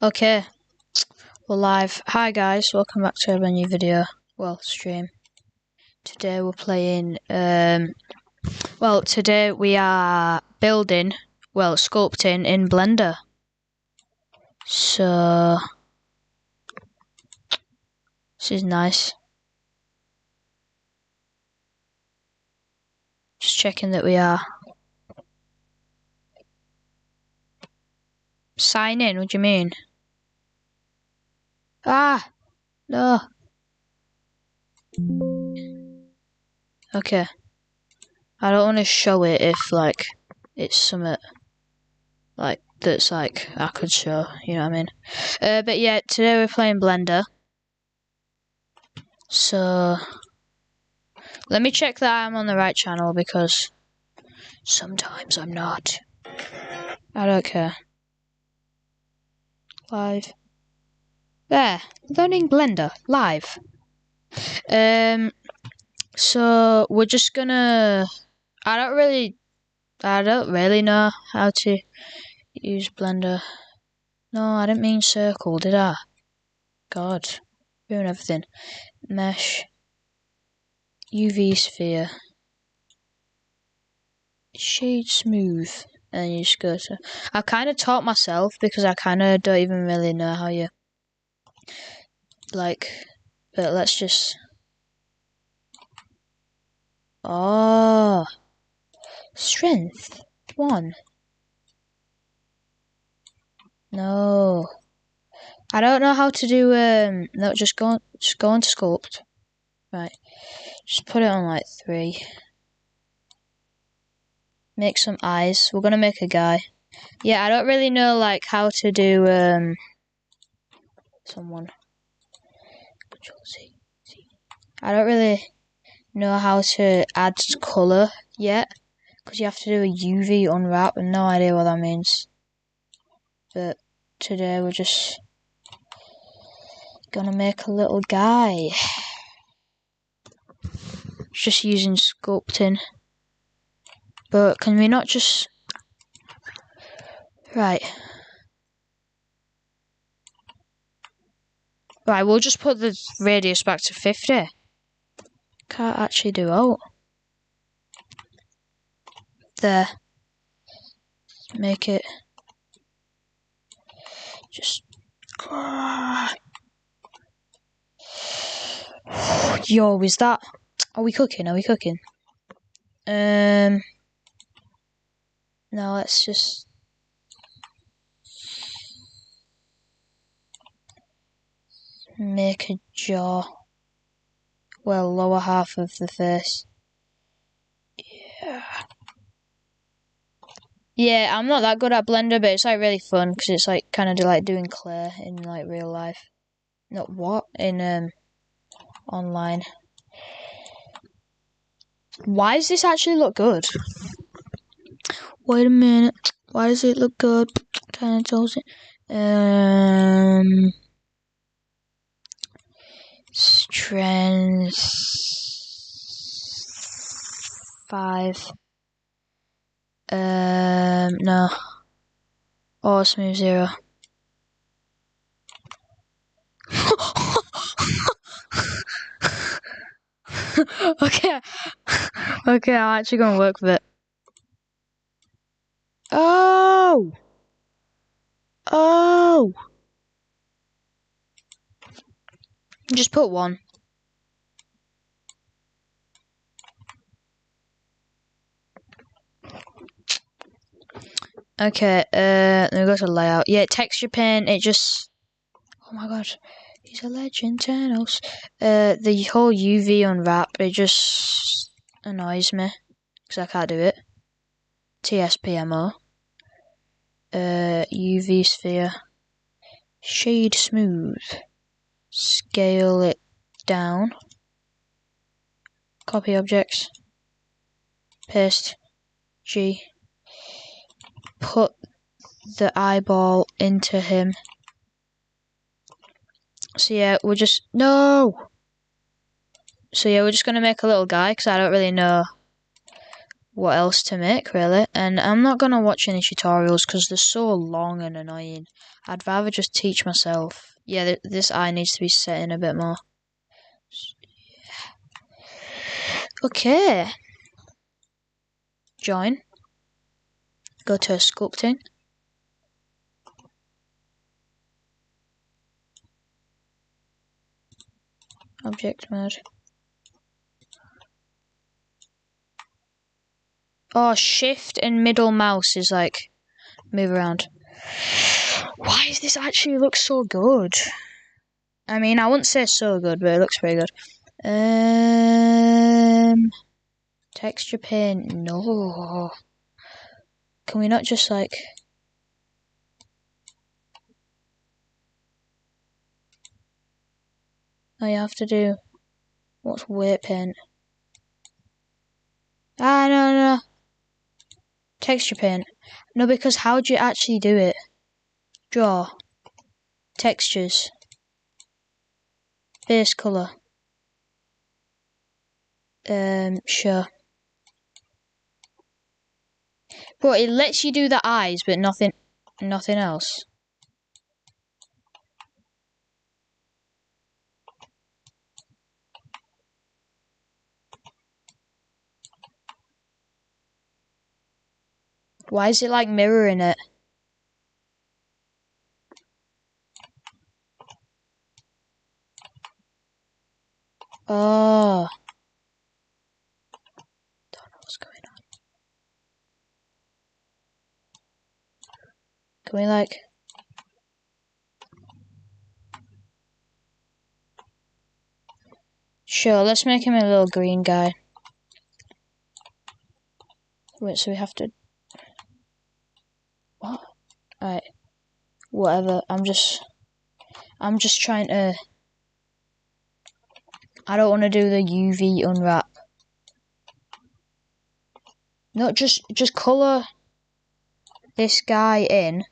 Okay, we're live. Hi guys, welcome back to a new video. Well, stream. Today we're playing, today we are building, sculpting in Blender. So, this is nice. Just checking that we are. Sign in, what do you mean? Ah! No. Okay. I don't want to show it if, it's something, that's, I could show, you know what I mean? But yeah, today we're playing Blender. So, let me check that I'm on the right channel, because sometimes I'm not. I don't care. Live. There. Learning Blender. Live. So we're just gonna... I don't really know how to use Blender. No, I didn't mean circle, did I? God. Doing everything. Mesh. UV sphere. Shade smooth. And you just go to... I kind of taught myself because I kind of don't even really know how you... but let's just... Oh, strength 1. No, I don't know how to do. No, just go on to sculpt. Right, just put it on 3. Make some eyes. We're gonna make a guy. Yeah, I don't really know how to do someone. Control C. I don't really know how to add color yet, because you have to do a UV unwrap, and no idea what that means. But today we're just gonna make a little guy. Just using sculpting. But can we not just... Right, we'll just put the radius back to 50. Can't actually do out. There. Make it... Just... Yo, is that... Are we cooking? No, let's just... Make a jaw. Well, lower half of the face. Yeah, I'm not that good at Blender, but it's really fun, because it's kind of like doing clay in real life. Not what? In online. Why does this actually look good? Wait a minute. Why does it look good? Kind of tells it. Strength 5. No. Or smooth 0. Okay. Okay, I'm actually gonna work with it. Oh! Oh! Just put 1. Okay, then we go to layout. Yeah, texture paint, it just... Oh my god. He's a legend, Thanos. The whole UV unwrap, it just annoys me. Because I can't do it. TSPMO. UV sphere. Shade smooth. Scale it down. Copy objects. Paste. G. Put the eyeball into him. So yeah, we're just... No! So yeah, we're just going to make a little guy, because I don't really know what else to make, really. And I'm not going to watch any tutorials because they're so long and annoying. I'd rather just teach myself. Yeah, this eye needs to be set in a bit more. Okay. Join. Go to sculpting. Object mode. Oh, shift and middle mouse is like move around. Why does this actually look so good? I mean, I wouldn't say so good, but it looks pretty good. Texture paint, no. Can we not just like... Oh, you have to do... What's weight paint? Ah, no. Texture paint. No, because how do you actually do it? Draw. Textures. Base colour. Sure. But it lets you do the eyes, but nothing else. Why is it like mirroring it? Oh. Don't know what's going on. Can we like... Sure, let's make him a little green guy. Wait, so we have to... What? Alright. Whatever. I'm just trying to... I don't want to do the UV unwrap. No, just colour this guy in.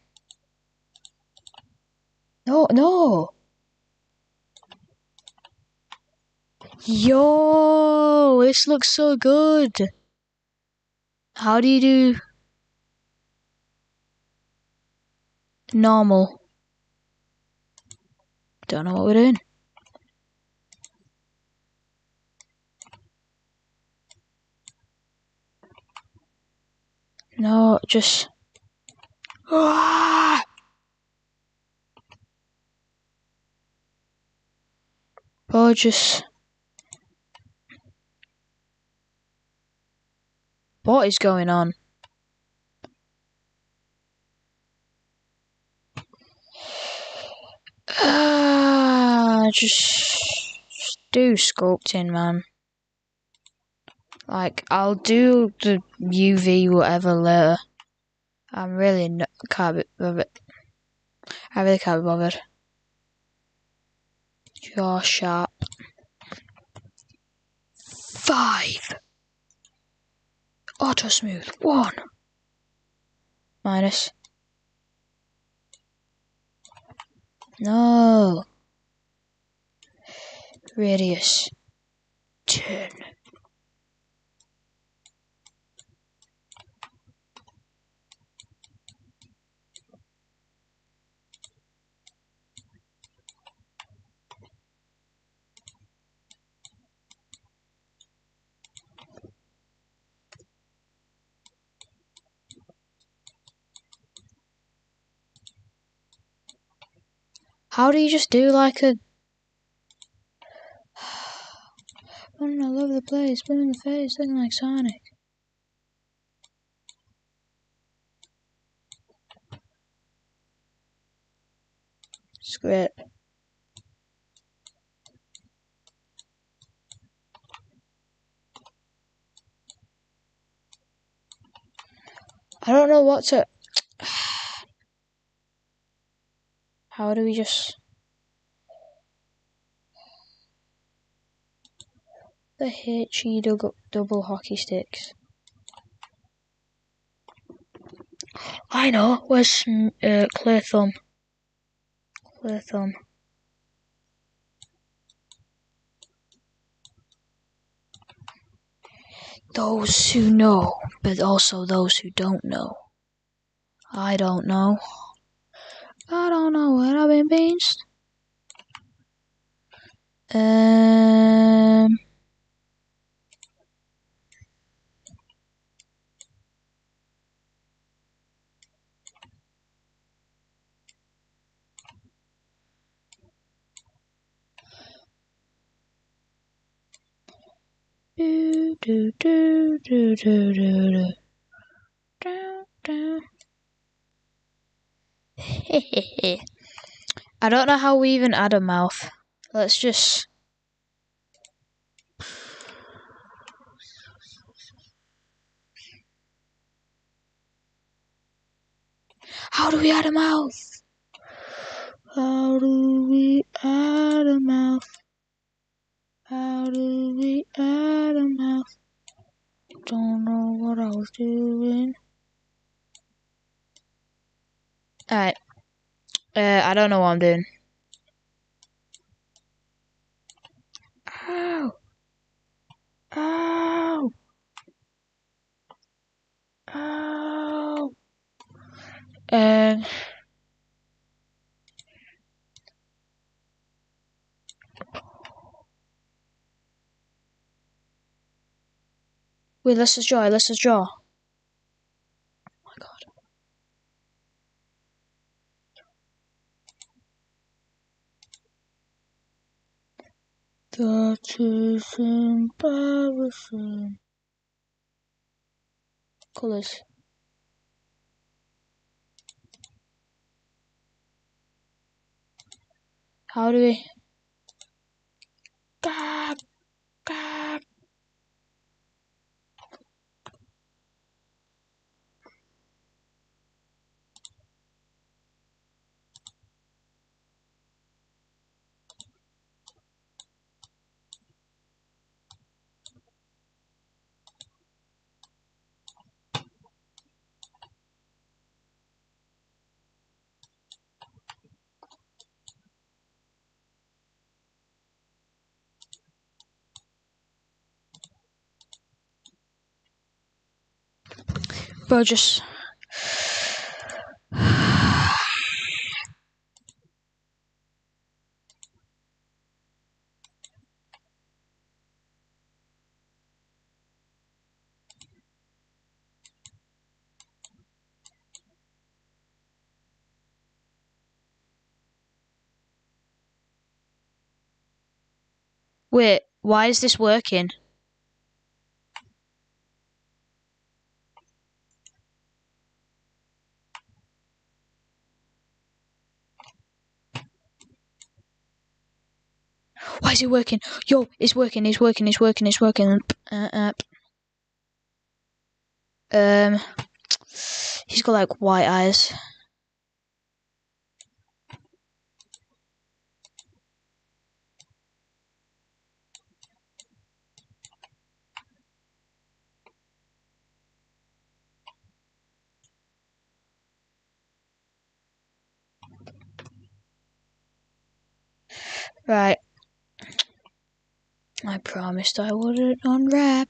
No. Yo, this looks so good. How do you do normal? Don't know what we're doing. No, just... Ah! Oh, just... What is going on? Just do sculpting, man. Like, I'll do the UV whatever later. I'm really can't be bothered. I really can't be bothered. Jaw sharp. 5. Auto smooth. 1. Minus. No. Radius. 10. How do you just do like a... Running all over the place, spinning the face, looking like Sonic. Script. I don't know what to... How do we just... The HE double hockey sticks. I know. Where's Clear Thumb? Clear Thumb. those who know, but also those who don't know. I don't know. I don't know what I've been beans. Do do do do do do do. Down down. I don't know how we even add a mouth. Let's just. How do we add a mouth? How do we add a mouth? How do we add a mouth? Don't know what I was doing. Alright. I don't know what I'm doing. Ow! Ow! Ow! Wait, let's just draw. Oh my god. That is embarrassing. Colours. How do we? Gag! Gag! Bro, just. Wait, why is this working? Why is it working? Yo, it's working. He's got like white eyes. Right. I promised I wouldn't unwrap.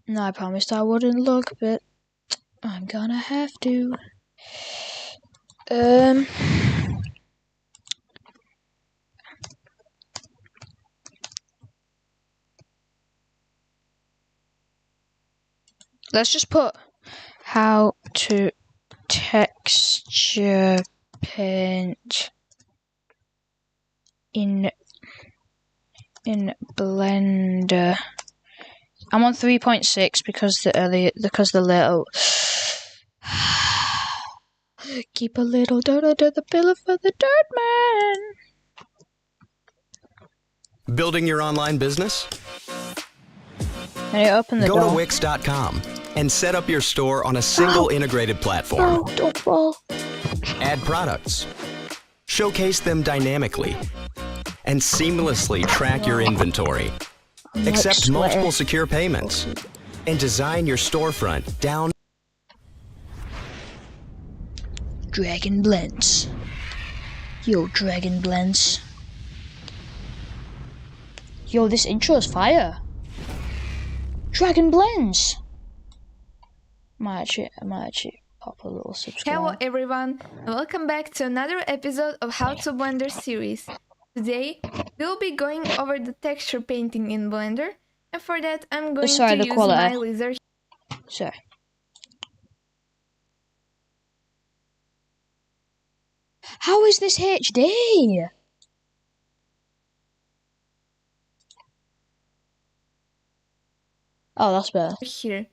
No, I promised I wouldn't look, but I'm gonna have to. Let's just put how to texture paint in Blender. I'm on 3.6 because the little keep a little dirt under the pillow for the dirt man. Building your online business? Can you open the door? Go to Wix.com and set up your store on a single integrated platform. Oh, don't fall. Add products, showcase them dynamically, and seamlessly track your inventory. Accept multiple secure payments, and design your storefront down. Dragon Blends. Yo, Dragon Blends. Yo, this intro is fire. Dragon Blends! I might actually pop a little subscribe. Hello everyone, and welcome back to another episode of How to Blender series. Today, we'll be going over the texture painting in Blender, and for that I'm going to use my lizard. Sorry. How is this HD? Oh, that's better. Here.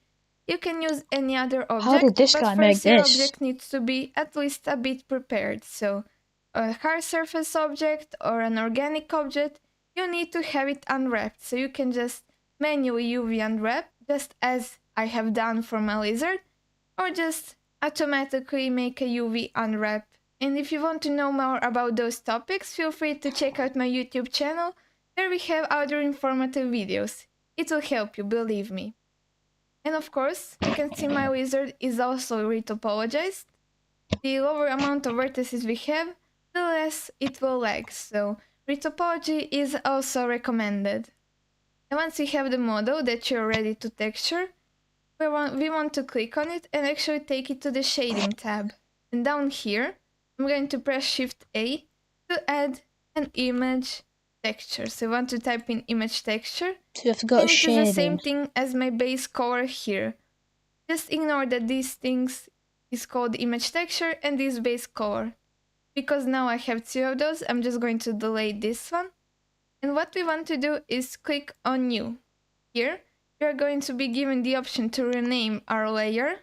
You can use any other object, How did this guy make your this? object needs to be at least a bit prepared. So, a hard surface object or an organic object, you need to have it unwrapped. So you can just manually UV unwrap, just as I have done for my lizard, or just automatically make a UV unwrap. And if you want to know more about those topics, feel free to check out my YouTube channel, where we have other informative videos. It will help you, believe me. And of course, you can see my wizard is also retopologized. The lower amount of vertices we have, the less it will lag, so retopology is also recommended. And once you have the model that you're ready to texture, we want to click on it and actually take it to the shading tab. And down here, I'm going to press Shift A to add an image texture. So I want to type in image texture. So you have to go to shading. It is the same thing as my base color here. Just ignore that these things is called image texture and this base color. Because now I have two of those, I'm just going to delete this one. And what we want to do is click on new. Here, we are going to be given the option to rename our layer.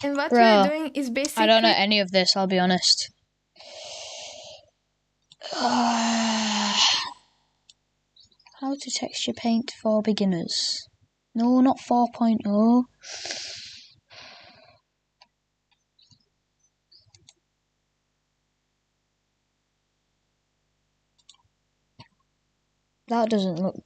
And what we are doing is basically... I don't know any of this, I'll be honest. How to texture paint for beginners. No, not 4.0. That doesn't look...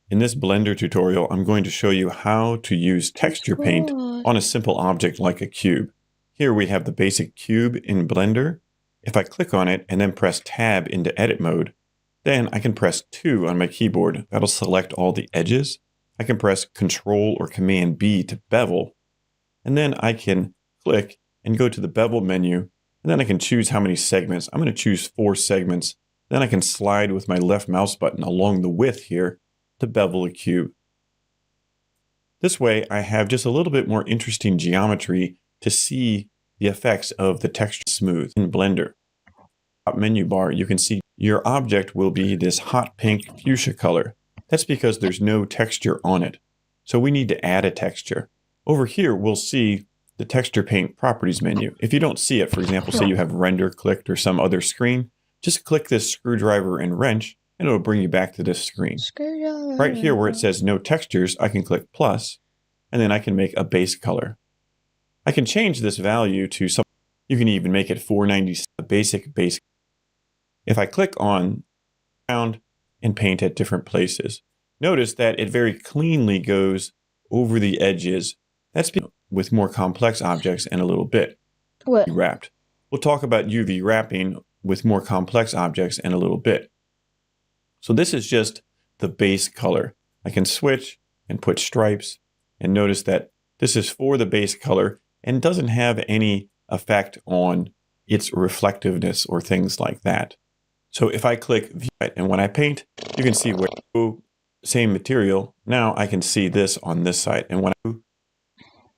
In this Blender tutorial, I'm going to show you how to use texture paint on a simple object like a cube. Here we have the basic cube in Blender. If I click on it and then press Tab into edit mode, then I can press 2 on my keyboard. That'll select all the edges. I can press Control or Command B to bevel. And then I can click and go to the bevel menu. And then I can choose how many segments. I'm going to choose 4 segments. Then I can slide with my left mouse button along the width here to bevel a cube. This way I have just a little bit more interesting geometry to see the effects of the texture smooth in Blender. Top menu bar, you can see your object will be this hot pink fuchsia color. That's because there's no texture on it. So we need to add a texture. Over here, we'll see the texture paint properties menu. If you don't see it, for example, say you have render clicked or some other screen, just click this screwdriver and wrench and it'll bring you back to this screen. Right here where it says no textures, I can click plus and then I can make a base color. I can change this value to some, you can even make it 490, a basic base. If I click on around and paint at different places, notice that it very cleanly goes over the edges. That's with more complex objects in a little bit. Wrapped. We'll talk about UV wrapping with more complex objects in a little bit. So this is just the base color. I can switch and put stripes and notice that this is for the base color and doesn't have any effect on its reflectiveness or things like that. So if I click view and when I paint, you can see where same material. Now I can see this on this side. And when I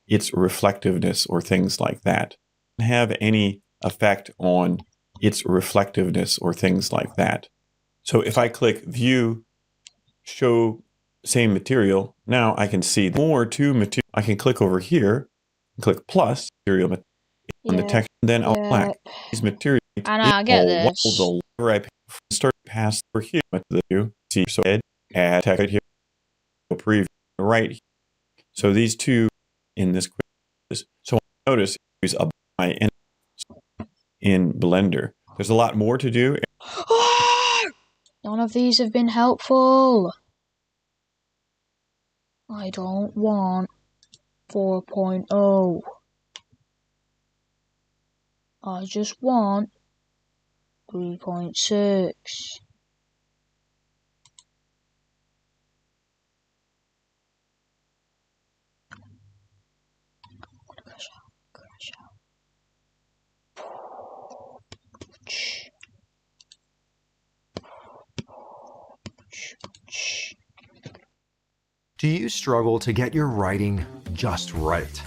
its reflectiveness or things like that doesn't have any effect on its reflectiveness or things like that. So if I click view, show same material, now I can see more to material. I can click over here and click plus material on the text, then I'll black these materials. And I get this. The lever I start past over here with the view. See, so add text right here, preview right here. So these two in this quiz. So notice use a by in Blender. There's a lot more to do. None of these have been helpful. I don't want 4.0. I just want 3.6. Do you struggle to get your writing just right?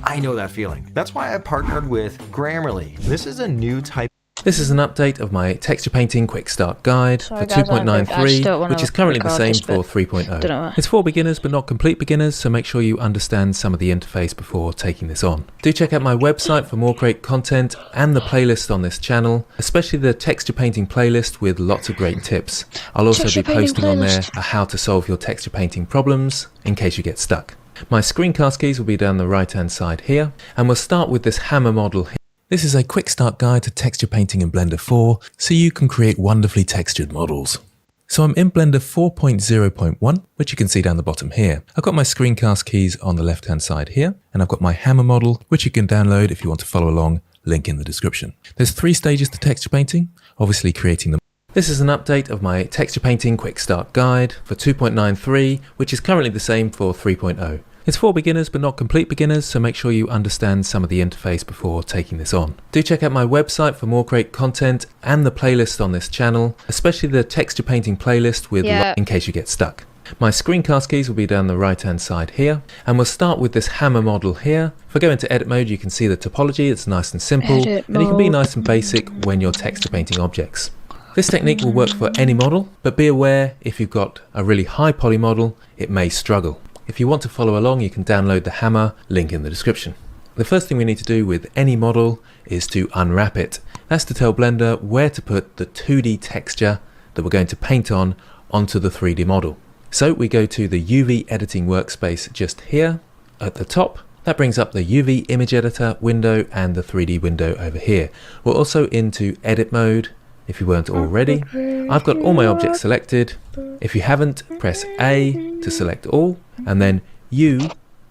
I know that feeling. That's why I partnered with Grammarly. This is a new type. This is an update of my texture painting quick start guide Sorry for guys, I just 2.93, don't wanna which is currently the record same this for bit. 3.0. Don't know why. It's for beginners but not complete beginners, so make sure you understand some of the interface before taking this on. Do check out my website for more great content and the playlist on this channel, especially the texture painting playlist with lots of great tips. I'll also Texture be painting posting on there playlist. how to solve your texture painting problems in case you get stuck. My screencast keys will be down the right hand side here, and we'll start with this hammer model here. This is a quick start guide to texture painting in Blender 4 so you can create wonderfully textured models. So I'm in Blender 4.0.1, which you can see down the bottom here. I've got my screencast keys on the left hand side here, and I've got my hammer model, which you can download if you want to follow along, link in the description. There's 3 stages to texture painting, obviously creating the. This is an update of my texture painting quick start guide for 2.93, which is currently the same for 3.0. It's for beginners but not complete beginners, so make sure you understand some of the interface before taking this on. Do check out my website for more great content and the playlist on this channel, especially the texture painting playlist with in case you get stuck. My screencast keys will be down the right hand side here, and we'll start with this hammer model here. If I go into edit mode, you can see the topology. It's nice and simple, and it can be nice and basic when you're texture painting objects. This technique will work for any model, but be aware if you've got a really high poly model, it may struggle. If you want to follow along, you can download the hammer, link in the description. The first thing we need to do with any model is to unwrap it. That's to tell Blender where to put the 2D texture that we're going to paint on onto the 3D model. So we go to the UV editing workspace just here at the top. That brings up the UV image editor window and the 3D window over here. We're also into edit mode. If you weren't already, I've got all my objects selected. If you haven't, press A to select all, and then U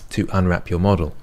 to unwrap your model.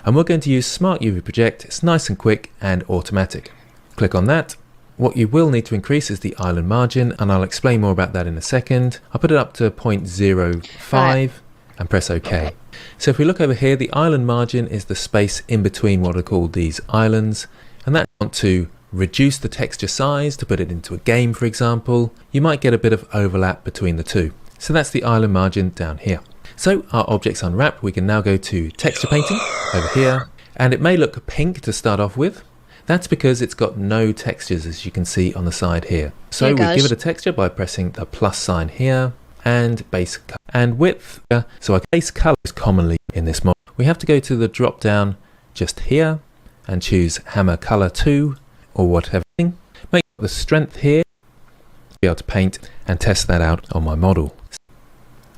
And we're going to use Smart UV Project. It's nice and quick and automatic. Click on that. What you will need to increase is the island margin, and I'll explain more about that in a second. I'll put it up to 0.05 and press OK. So if we look over here, the island margin is the space in between what are called these islands, and that I want to reduce the texture size to put it into a game, for example. You might get a bit of overlap between the two. So that's the island margin down here. So our object's unwrapped. We can now go to texture painting over here, and it may look pink to start off with. That's because it's got no textures, as you can see on the side here. So we give it a texture by pressing the plus sign here, and base and width. So our base color is commonly in this model. We have to go to the drop down just here and choose hammer color 2 or whatever. Make the strength here, be able to paint and test that out on my model.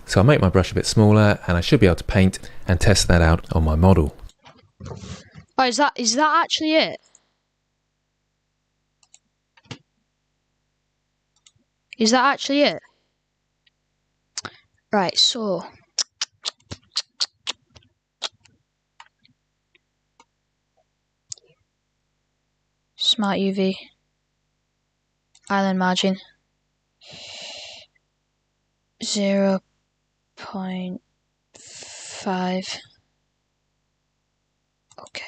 So I'll make my brush a bit smaller, and I should be able to paint and test that out on my model. Oh, is that actually it? Is that actually it? Right, so Smart UV, island margin 0.5. Okay.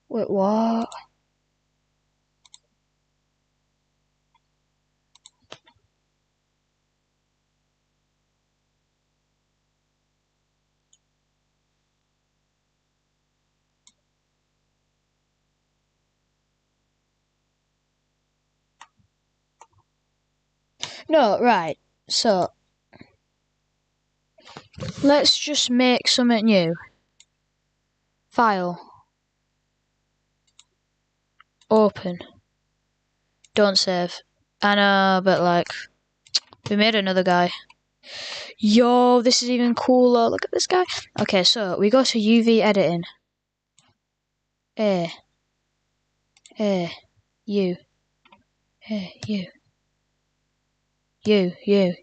Wait, what? No, right. So let's just make something new. File. Open. Don't save. I know, but like, we made another guy. Yo, this is even cooler. Look at this guy. Okay, so we go to UV editing. U. U. U.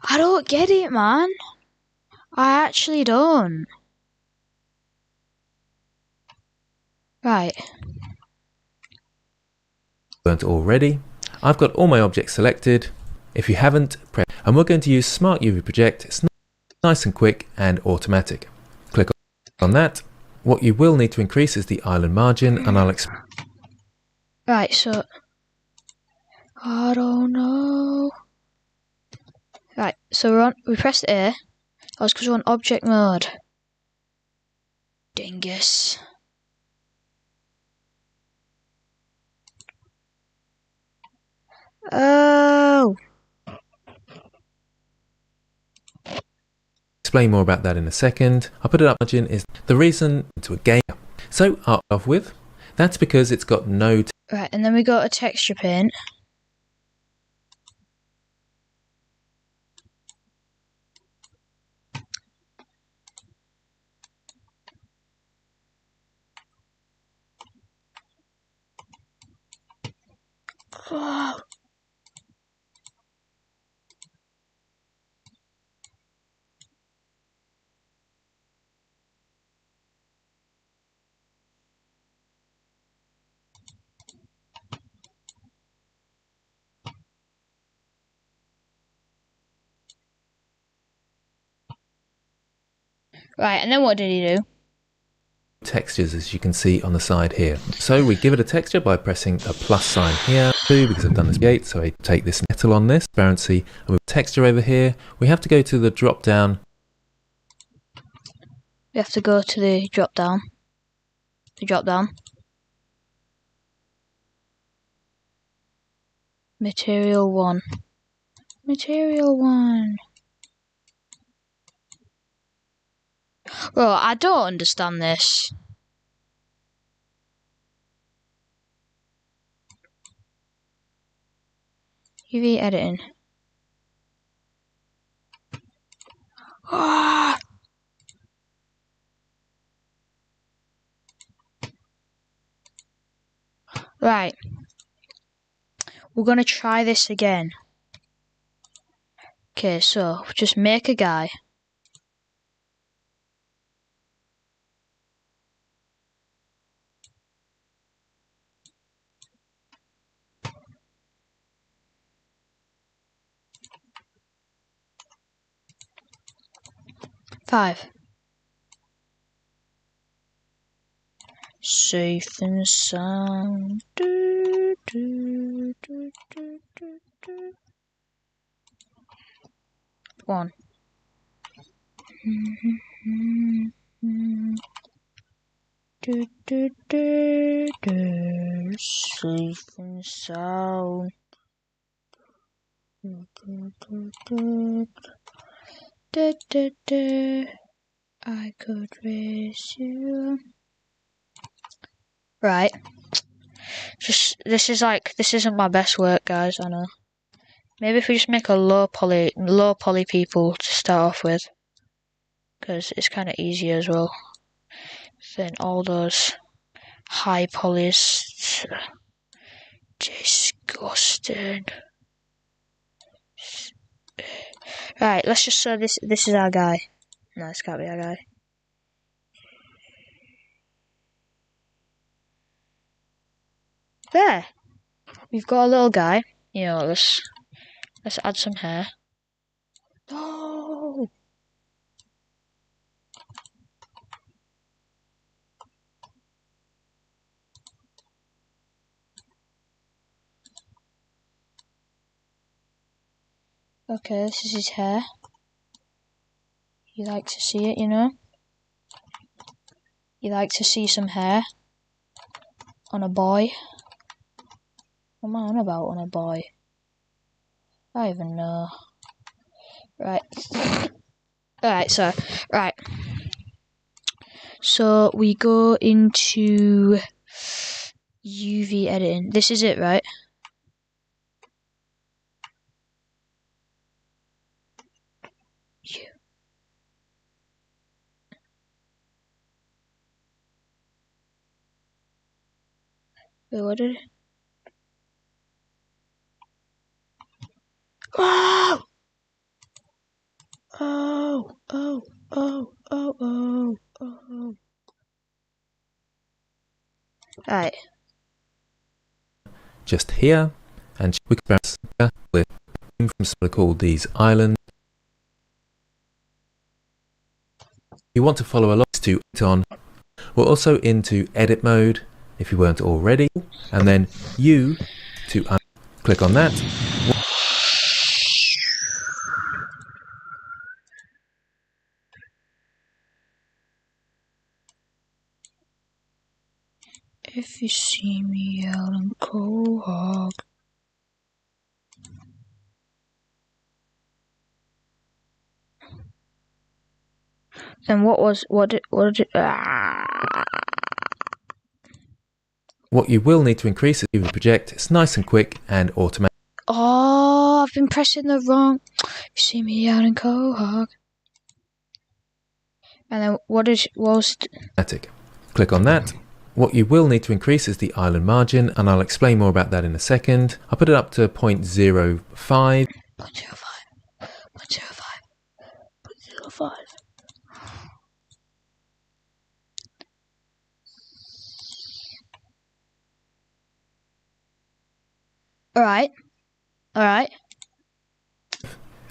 I don't get it, man. I actually don't. Right. Weren't already. I've got all my objects selected. If you haven't, press. And we're going to use Smart UV Project. It's nice and quick and automatic. Click on that. What you will need to increase is the island margin, and I'll explain. Right, so I don't know. Right, so we pressed A. That's because we're on object mode. Dingus. Oh. Explain more about that in a second. I'll put it up. Margin is the reason to a game. So I'll start off with. That's because it's got no. Right, and then we go to texture paint. Oh. Right, and then what did he do? Textures, as you can see on the side here. So we give it a texture by pressing a plus sign here. 2 because I've done this 8, so I take this metal on this transparency and with texture over here. We have to go to the drop down. We have to go to the drop down. Material 1. Material 1. Bro, I don't understand this. UV editing. Ah! Right. We're going to try this again. Okay, so just make a guy. Five. Safe and sound. Do, do, do, do, do, do. 1. Do, do, do, do. Safe and sound. Do, do, do, do. Do, do, do. I could raise you. Right. This isn't my best work, guys, I know. Maybe if we just make a low poly people to start off with. Because it's kind of easy as well. Then all those high polys. Disgusting. Right, let's just say this is our guy. No, this can't be our guy. There! We've got a little guy. You know, let's add some hair. No! Okay, this is his hair. You like to see it, you know? You like to see some hair on a boy? What am I on about on a boy? I don't even know. Right. Alright, so, right. So, we go into UV editing. This is it, right? Wait, what did it? Wow! Right. just here, and we can press with from something called these islands. You want to follow along to it on. We're also into edit mode if you weren't already, and then you to click on that. If you see me out on Quahog. Then what did What you will need to increase is the project. It's nice and quick and automatic. Oh, I've been pressing the wrong. You see me out in Quahog. And then what was Click on that. What you will need to increase is the island margin, and I'll explain more about that in a second. I'll put it up to 0.05. 0.05. 0.05. 0.05. Alright.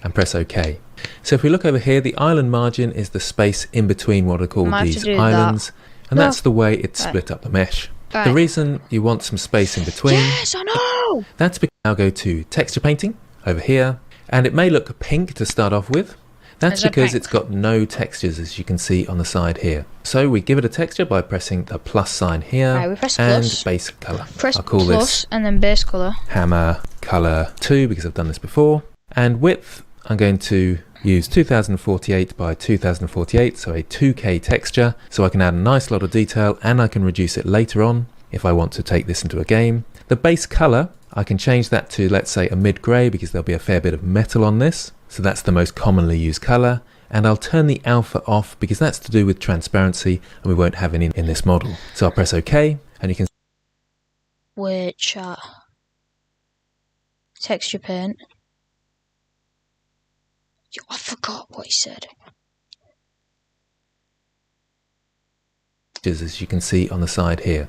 And press OK. So if we look over here, the island margin is the space in between what are called these islands, and that's the way it's split up the mesh. The reason you want some space in between, Yes, I know! that's because I'll go to texture painting over here, and it may look pink to start off with. That's because it's got no textures, as you can see on the side here. So we give it a texture by pressing the plus sign here, we press and plus. base color. Press I'll call plus this and then base color. hammer color 2 because I've done this before. And width, I'm going to use 2048 by 2048, so a 2K texture, so I can add a nice lot of detail, and I can reduce it later on if I want to take this into a game. The base color, I can change that to, let's say, a mid-gray, because there'll be a fair bit of metal on this, so that's the most commonly used color. And I'll turn the alpha off because that's to do with transparency, and we won't have any in this model. So I'll press OK, and you can Wait, chat. Texture paint. Yo, I forgot what he said. as you can see on the side here.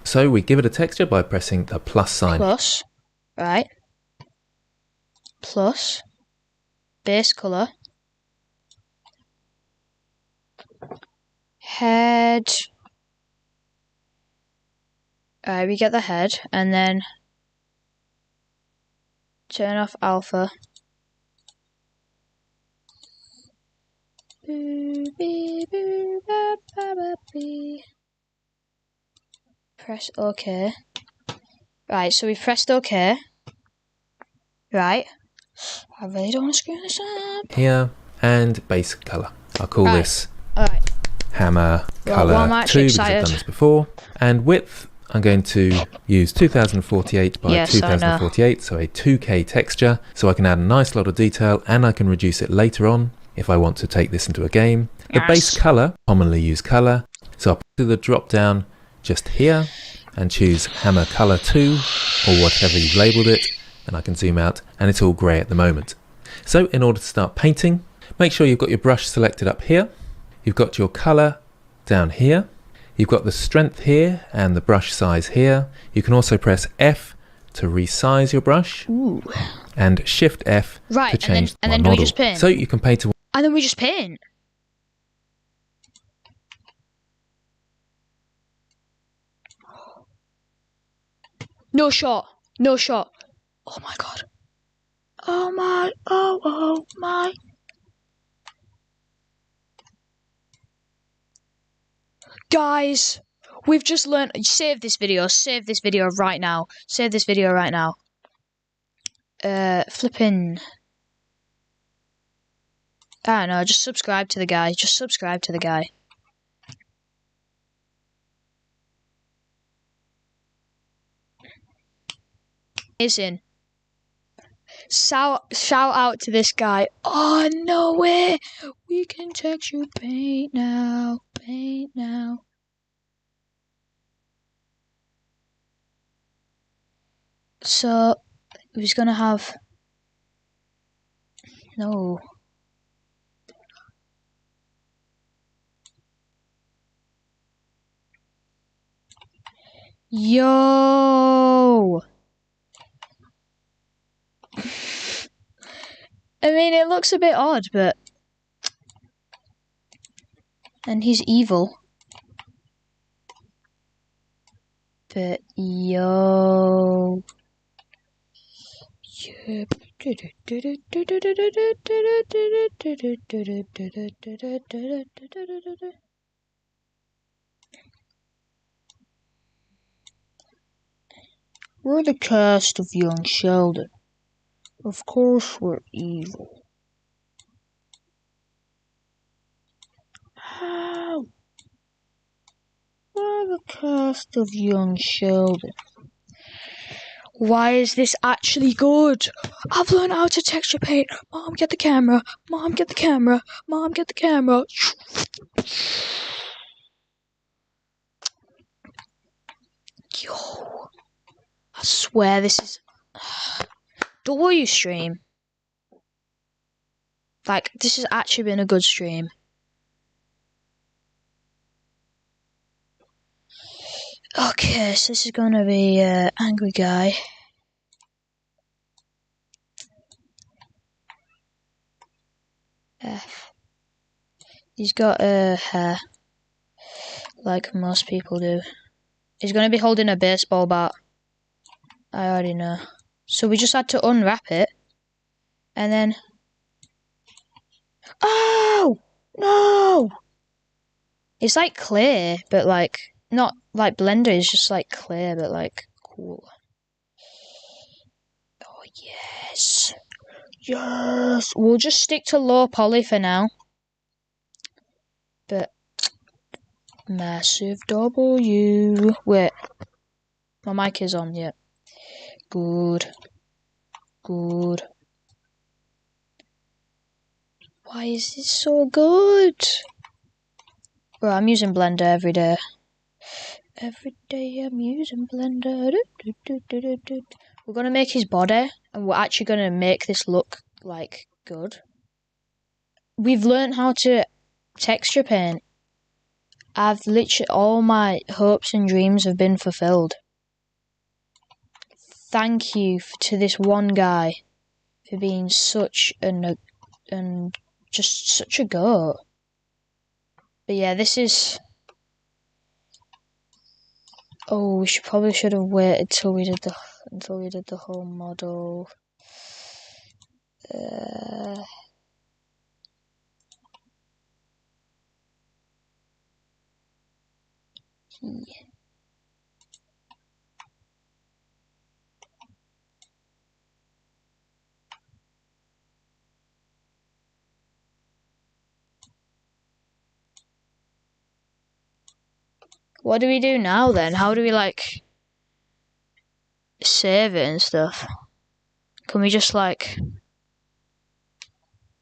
So we give it a texture by pressing the plus sign. Plus, right. Plus, base color. Head. Alright, we get the head, and then turn off alpha. Press OK. Right, so we've pressed OK. Right. I really don't want to screw this up. Here, and base color. I'll call this Alright. hammer Well, color I'm 2 actually because I've excited. done this before. And width, I'm going to use 2048 by Yes, I know. 2048, so a 2K texture, so I can add a nice lot of detail, and I can reduce it later on if I want to take this into a game. The base color, commonly used color, so I'll put the drop down just here and choose hammer color 2 or whatever you've labeled it, and I can zoom out, and it's all grey at the moment. So in order to start painting, make sure you've got your brush selected up here, you've got your color down here, you've got the strength here and the brush size here. You can also press F to resize your brush. Ooh. And Shift F Right, to change and the then do we model. just paint? So you can paint a And then we just paint. No shot. No shot. Oh my god. Oh my. Oh my. Guys, we've just learned. Save this video. Save this video right now. Save this video right now. Flipping. I don't know. Just subscribe to the guy. Just subscribe to the guy. Amazing. Shout out to this guy. Oh, no way. We can texture paint now. Paint now. So, he's gonna have... No. Yo! I mean, it looks a bit odd, but... And he's evil. But, yo... We're the cast of Young Sheldon. Of course we're evil. How? We're the cast of Young Sheldon. Why is this actually good? I've learned how to texture paint. Mom, get the camera. Mom, get the camera. Mom, get the camera. Yo. I swear this is... W stream. Like, this has actually been a good stream. Okay, so this is gonna be Angry Guy. F. He's got hair, like most people do. He's gonna be holding a baseball bat. I already know. So we just had to unwrap it, and then... Oh! No! It's like clear, but like... Not like Blender, it's just like clear, but like cool. Oh, yes. Yes! We'll just stick to low poly for now. But... Massive W. Wait. My mic is on, yeah. Good. Good. Why is this so good? Bro, I'm using Blender every day. Every day I'm using Blender. We're gonna make his body, and we're actually gonna make this look, like, good. We've learned how to texture paint. I've literally, all my hopes and dreams have been fulfilled. Thank you to this one guy for being such just such a goat. But yeah, this is... Oh, we probably should have waited till we did the whole model. Yeah. What do we do now then? How do we like save it and stuff? Can we just like...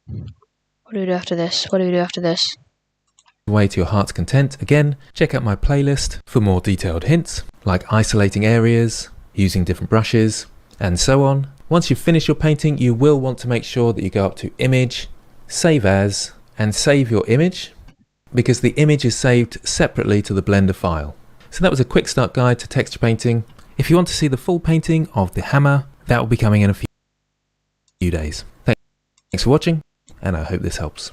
What do we do after this? What do we do after this? Way to your heart's content. Again, check out my playlist for more detailed hints, like isolating areas, using different brushes, and so on. Once you've finished your painting, you will want to make sure that you go up to Image, Save As, and save your image, because the image is saved separately to the Blender file. So that was a quick start guide to texture painting. If you want to see the full painting of the hammer, that will be coming in a few days. Thanks for watching, and I hope this helps.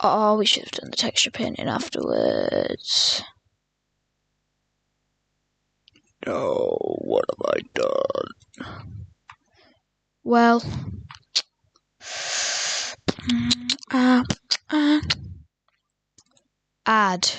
Oh, we should have done the texture painting afterwards. No, what have I done? Well... add.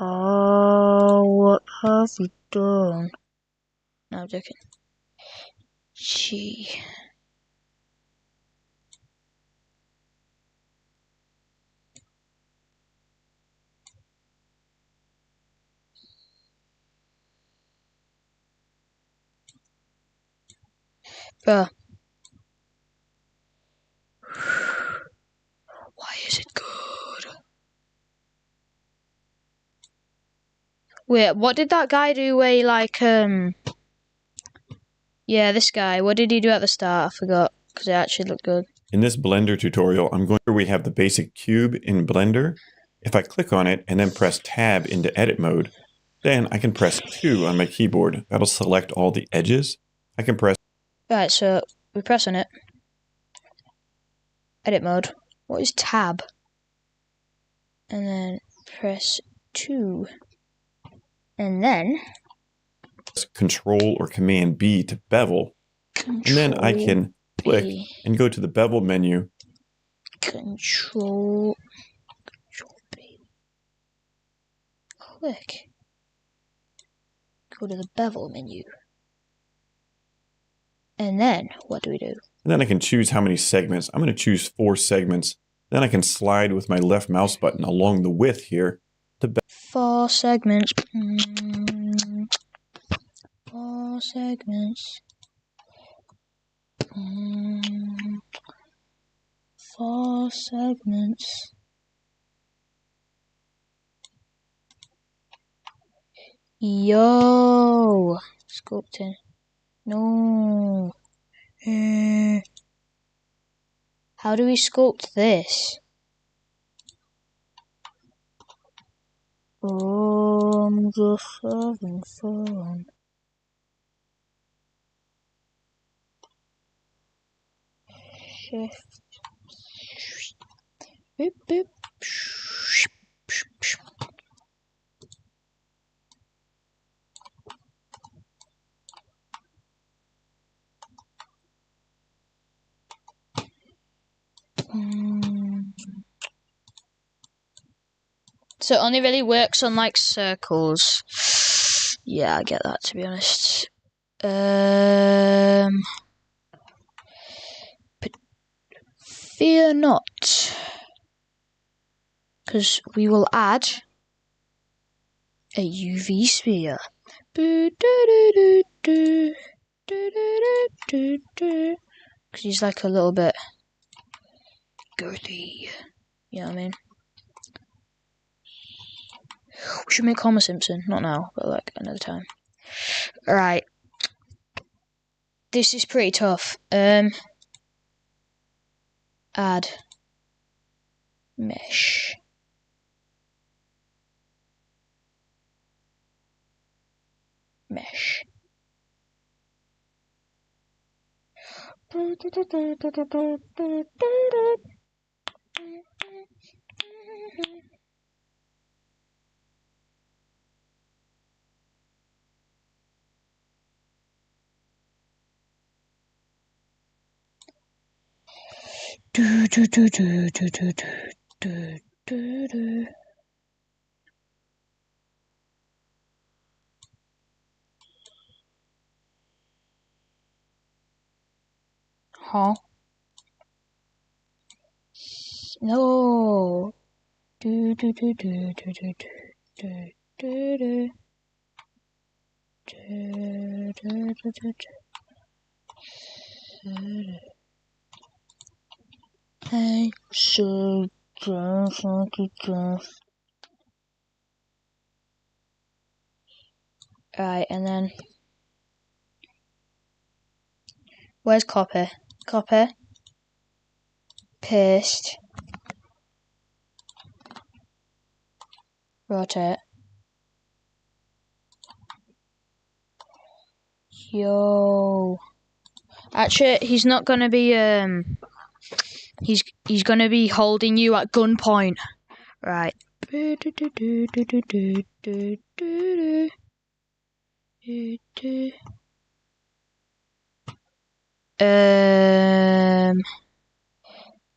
Oh, what have you done? No, I'm joking. Gee. Bruh. Why is it good? Wait, what did that guy do where he like, yeah, this guy, what did he do at the start? I forgot, because it actually looked good. In this Blender tutorial, we have the basic cube in Blender. If I click on it and then press Tab into edit mode, then I can press 2 on my keyboard. That'll select all the edges. I can press... Right, so we press on it. Edit mode. What is tab? And then press 2. And then... Control or Command B to bevel. And then I can click and go to the bevel menu. Control B. Click. Go to the bevel menu. And then, what do we do? And then I can choose how many segments. I'm going to choose 4 segments. Then I can slide with my left mouse button along the width here to 4 segments. 4 segments. 4 segments. Yo! Sculpting. No. How do we sculpt this? I'm just having fun. Shift. Boop, boop. So it only really works on like circles. Yeah, I get that, to be honest. But fear not, because we will add a UV sphere. Because he's like a little bit girthy. You know what I mean? We should make Homer Simpson. Not now, but like another time. Alright. This is pretty tough. Add mesh. Mesh. Huh? No. Hey, so Right, and then where's copy? Copy. Paste. Rotate. Yo. Actually, he's not gonna be he's gonna be holding you at gunpoint. Right.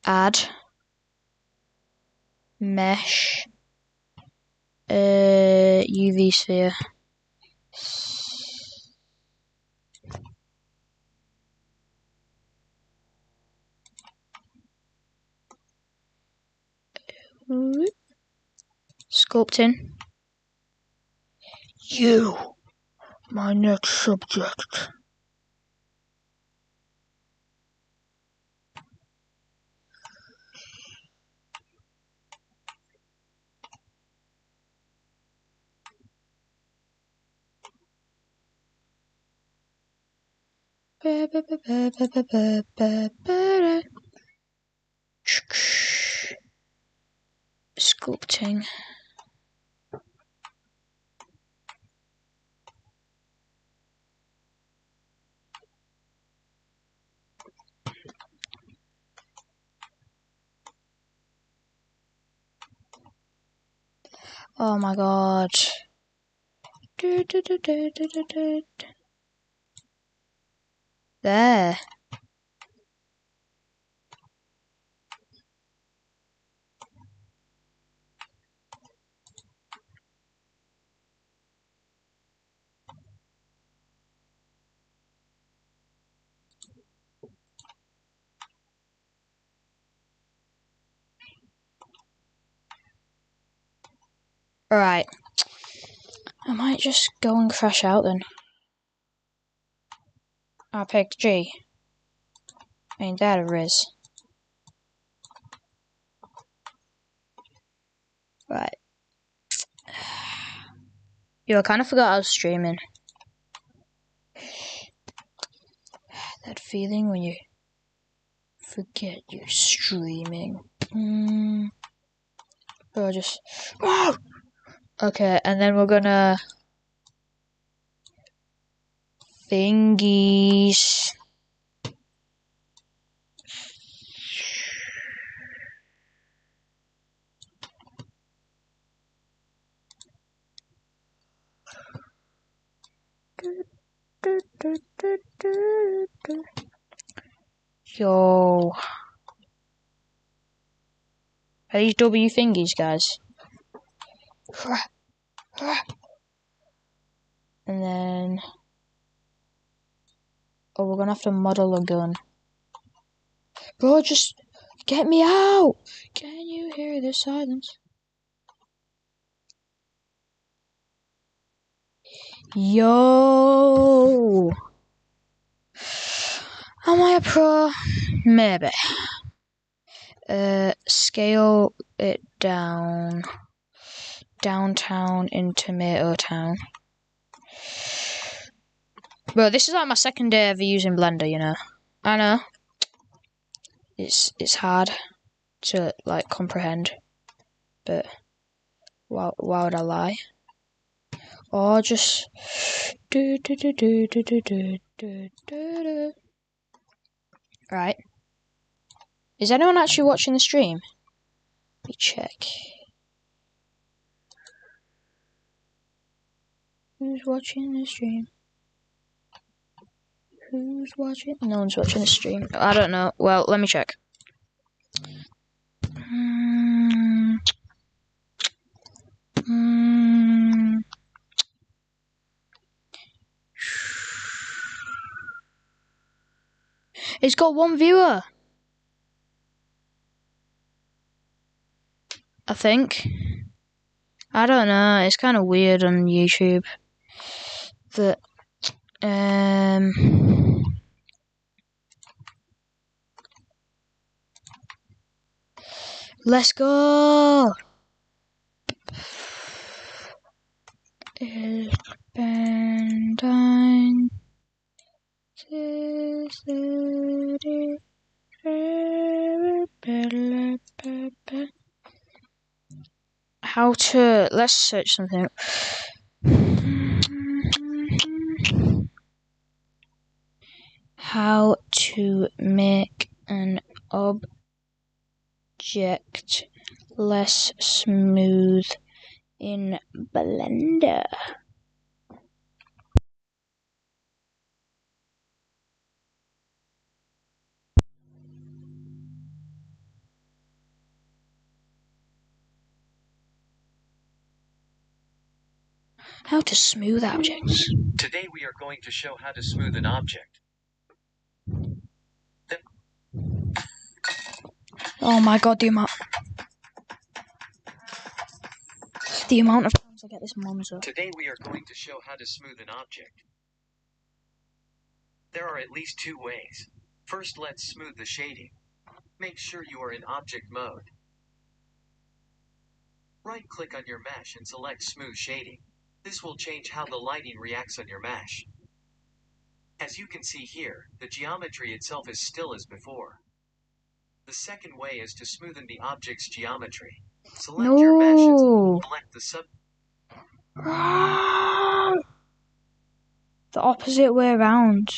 Add mesh UV sphere. Sculpting. You, my next subject. Sculpting. Oh my god. There. Alright. I might just go and crash out then. I picked G. Ain't that a riz? Right. Yo, I kind of forgot I was streaming. That feeling when you forget you're streaming. Or just... Okay, and then we're gonna... Fingies. Yo. Are these W thingies, guys? And then... Oh, we're gonna have to model a gun. Bro, just get me out! Can you hear the silence? Yo! Am I a pro? Maybe. Scale it down. Downtown in Tomato Town. Bro, this is like my second day ever using Blender, you know. I know. It's hard to like comprehend. But why would I lie? Or just Right. Is anyone actually watching the stream? Let me check. Who's watching the stream? Who's watching? No one's watching the stream. I don't know. Well, let me check. It's got one viewer. I think. I don't know. It's kind of weird on YouTube. That let's go. How to... Let's search something. How to make an object less smooth in Blender. How to smooth objects. Today we are going to show how to smooth an object. Oh my god, the amount of times I get this monster. Today we are going to show how to smooth an object. There are at least two ways. First, let's smooth the shading. Make sure you are in object mode. Right-click on your mesh and select Smooth Shading. This will change how the lighting reacts on your mesh. As you can see here, the geometry itself is still as before. The second way is to smoothen the object's geometry. Select your meshes, No. select the sub. The opposite way around.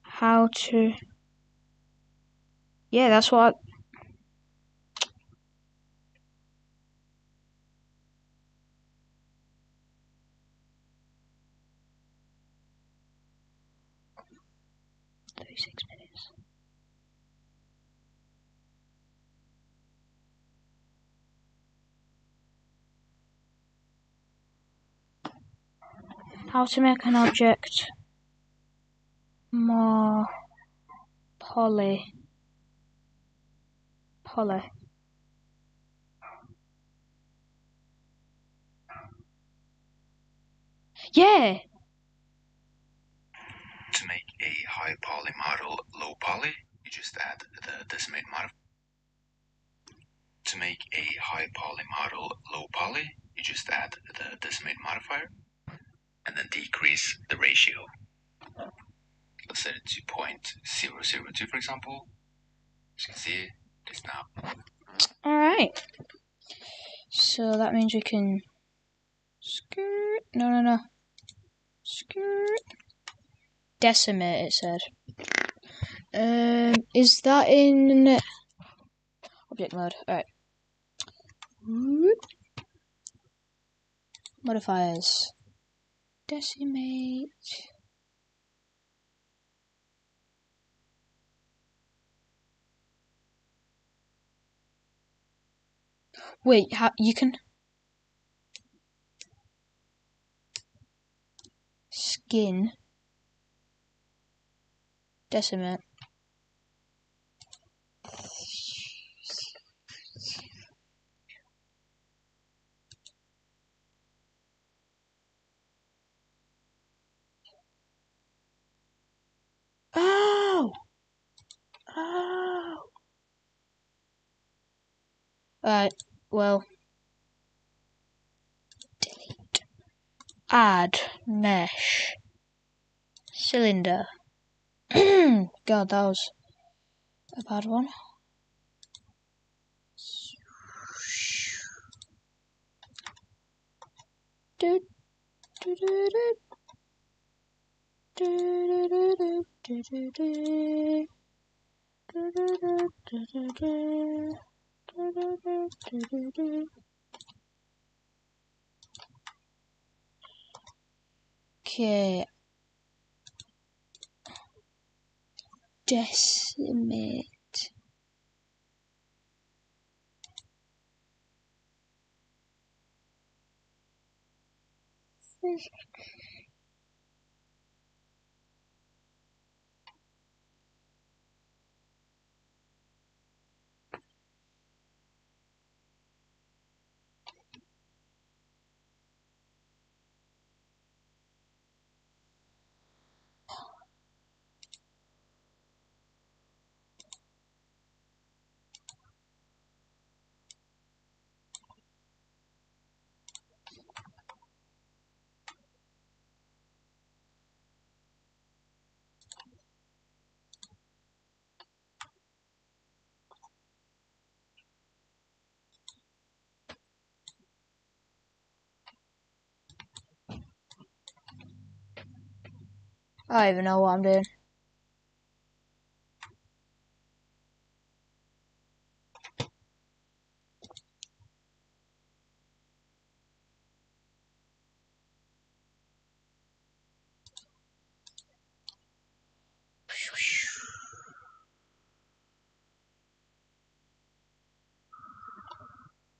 How to... Yeah, that's what... 36 minutes. How to make an object more poly. Yeah! To make a high poly model low poly, you just add the decimate modifier. To make a high poly model low poly, you just add the decimate modifier and then decrease the ratio. Let's set it to 0.002, for example. As you can see, it's now. Alright. So that means we can skirt. No. Skirt. Decimate, it said. Is that in object mode? Alright. Modifiers. Decimate. Wait, how you can skin decimate. Oh! Alright, well. Delete. Add mesh. Cylinder. God, that was a bad one. Okay. Decimate. I don't even know what I'm doing.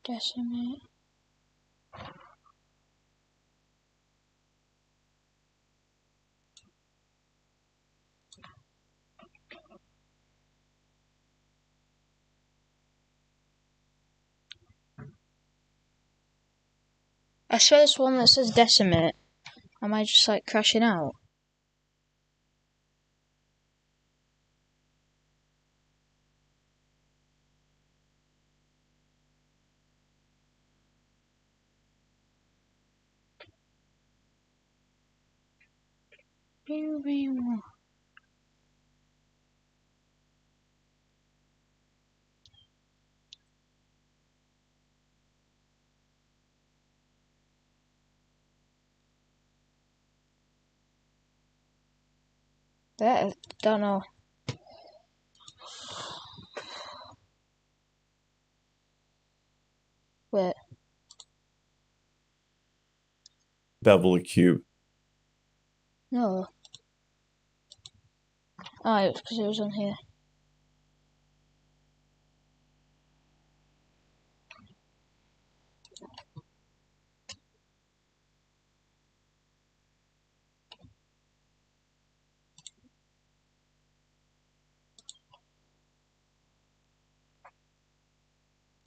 Decimate. I swear this one that says decimate. Am I just like crashing out? That, don't know. Wait. Bevel a cube. No. Oh, it was because it was on here.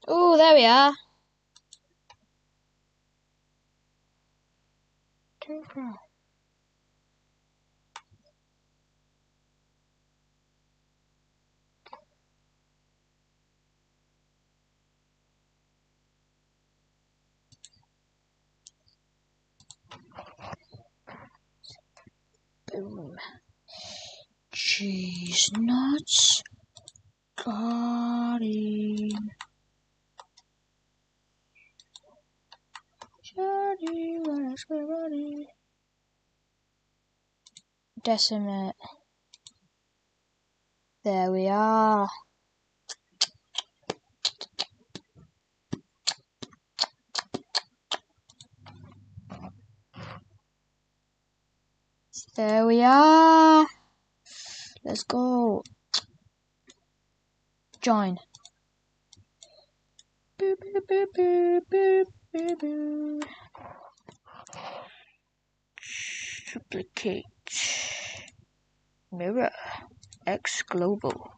Oh, there we are. Boom. Cheese nuts. Got him. Decimate. There we are. There we are. Let's go. Join. Boop, boop, boop, boop, boop, boop, boop. Duplicate. Mirror. X global.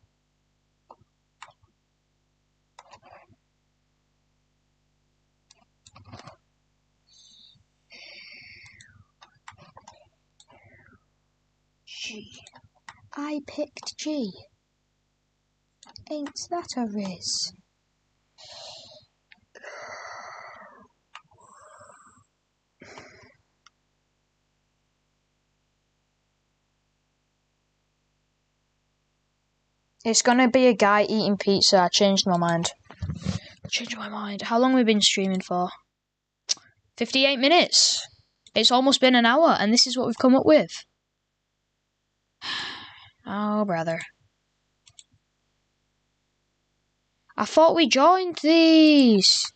G. I picked G. Ain't that a riz? It's gonna be a guy eating pizza. I changed my mind. How long have we been streaming for? 58 minutes. It's almost been an hour, and this is what we've come up with. Oh, brother. I thought we joined these.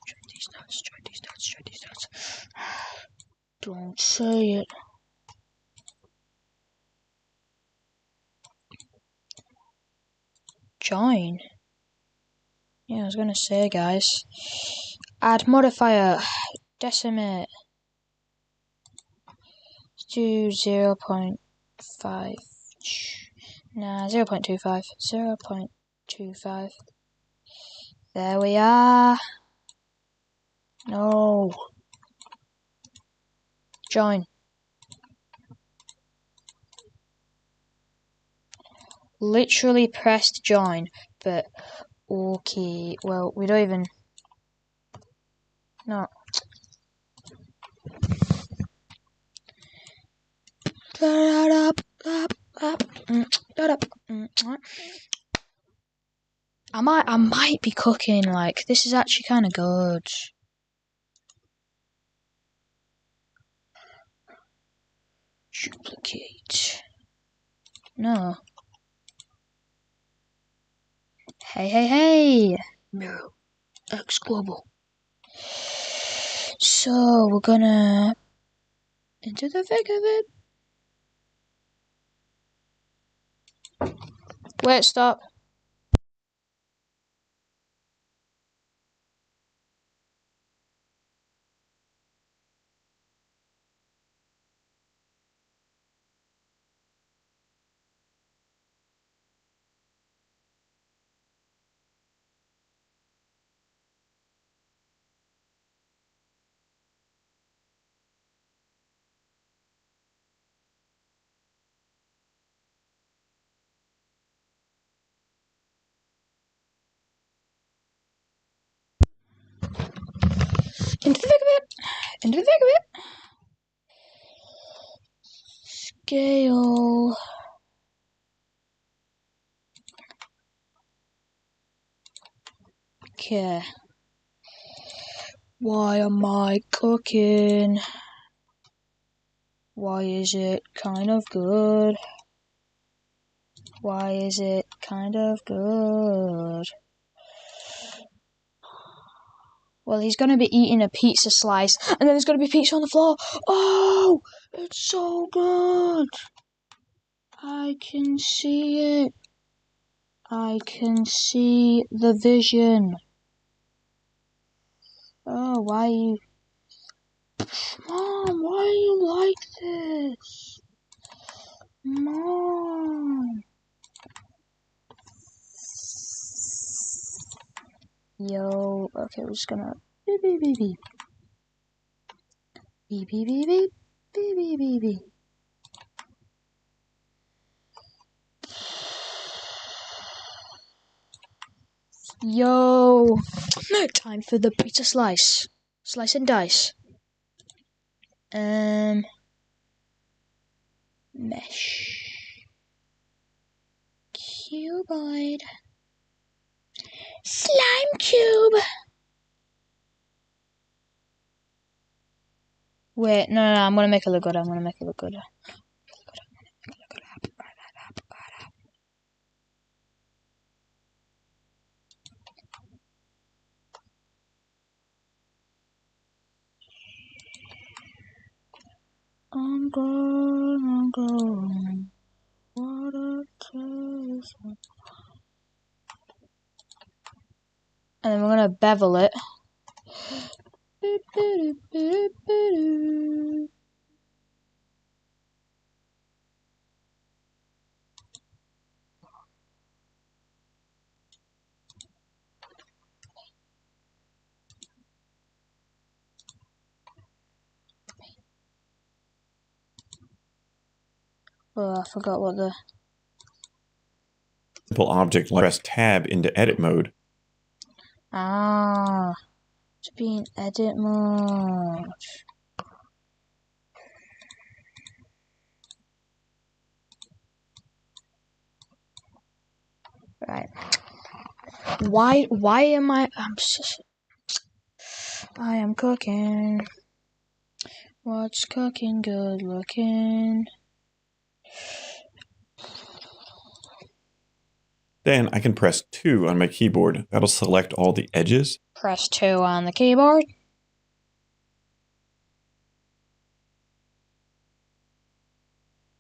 Join these nuts. Don't say it. Join? Yeah, I was gonna say, guys. Add modifier. Decimate. Let's do 0.5. Nah, 0.25. 0.25. There we are. No. Join. Literally pressed join, but okay. Well, we don't even. No. I might be cooking. Like, this is actually kind of good. Duplicate. No. Hey. Mirror. X global. So, we're gonna. Into the thick of it. Wait, stop. Into the thick of it. scale. Okay. Why am I cooking? Why is it kind of good? Why is it kind of good? Well, he's going to be eating a pizza slice, and then there's going to be pizza on the floor. Oh, it's so good. I can see it. I can see the vision. Oh, why are you... Mom, why are you like this? Mom. Yo, okay, we're just gonna... Beep, beep, beep, beep. Beep, beep, beep, beep. Beep, beep, beep, beep. Yo, time for the pizza slice. Slice and dice. Mesh. Cuboid. Slime cube. Wait, no, I'm gonna make it look good. I'm gonna make it look good. I'm going. What a taste. And then we're gonna bevel it. Oh, I forgot what the... Simple object, like press tab into edit mode. Ah, to be in edit mode. Right. Why am I... I am cooking. What's cooking good looking? Then I can press 2 on my keyboard. That'll select all the edges. Press 2 on the keyboard.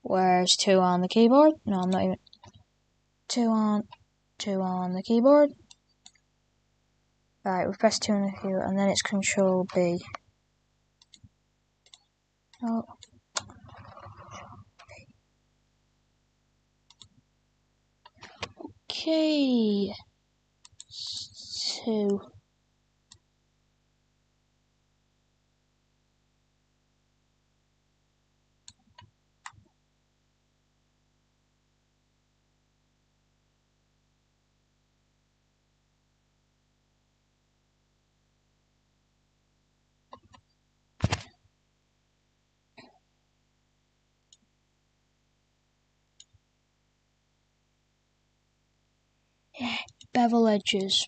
Where's 2 on the keyboard? No, I'm not even... 2 on the keyboard. Right, we press 2 on the keyboard, and then it's Control B. Oh. Okay. 2. Bevel edges.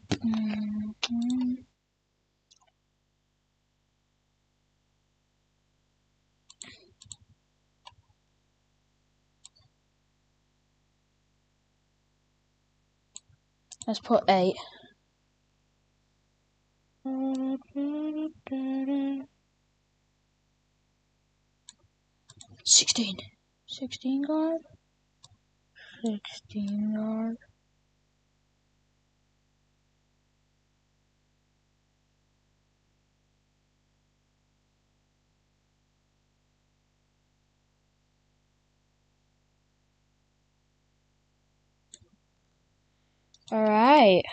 Let's put 8. 16. 16 guard. 16 guard. Alright.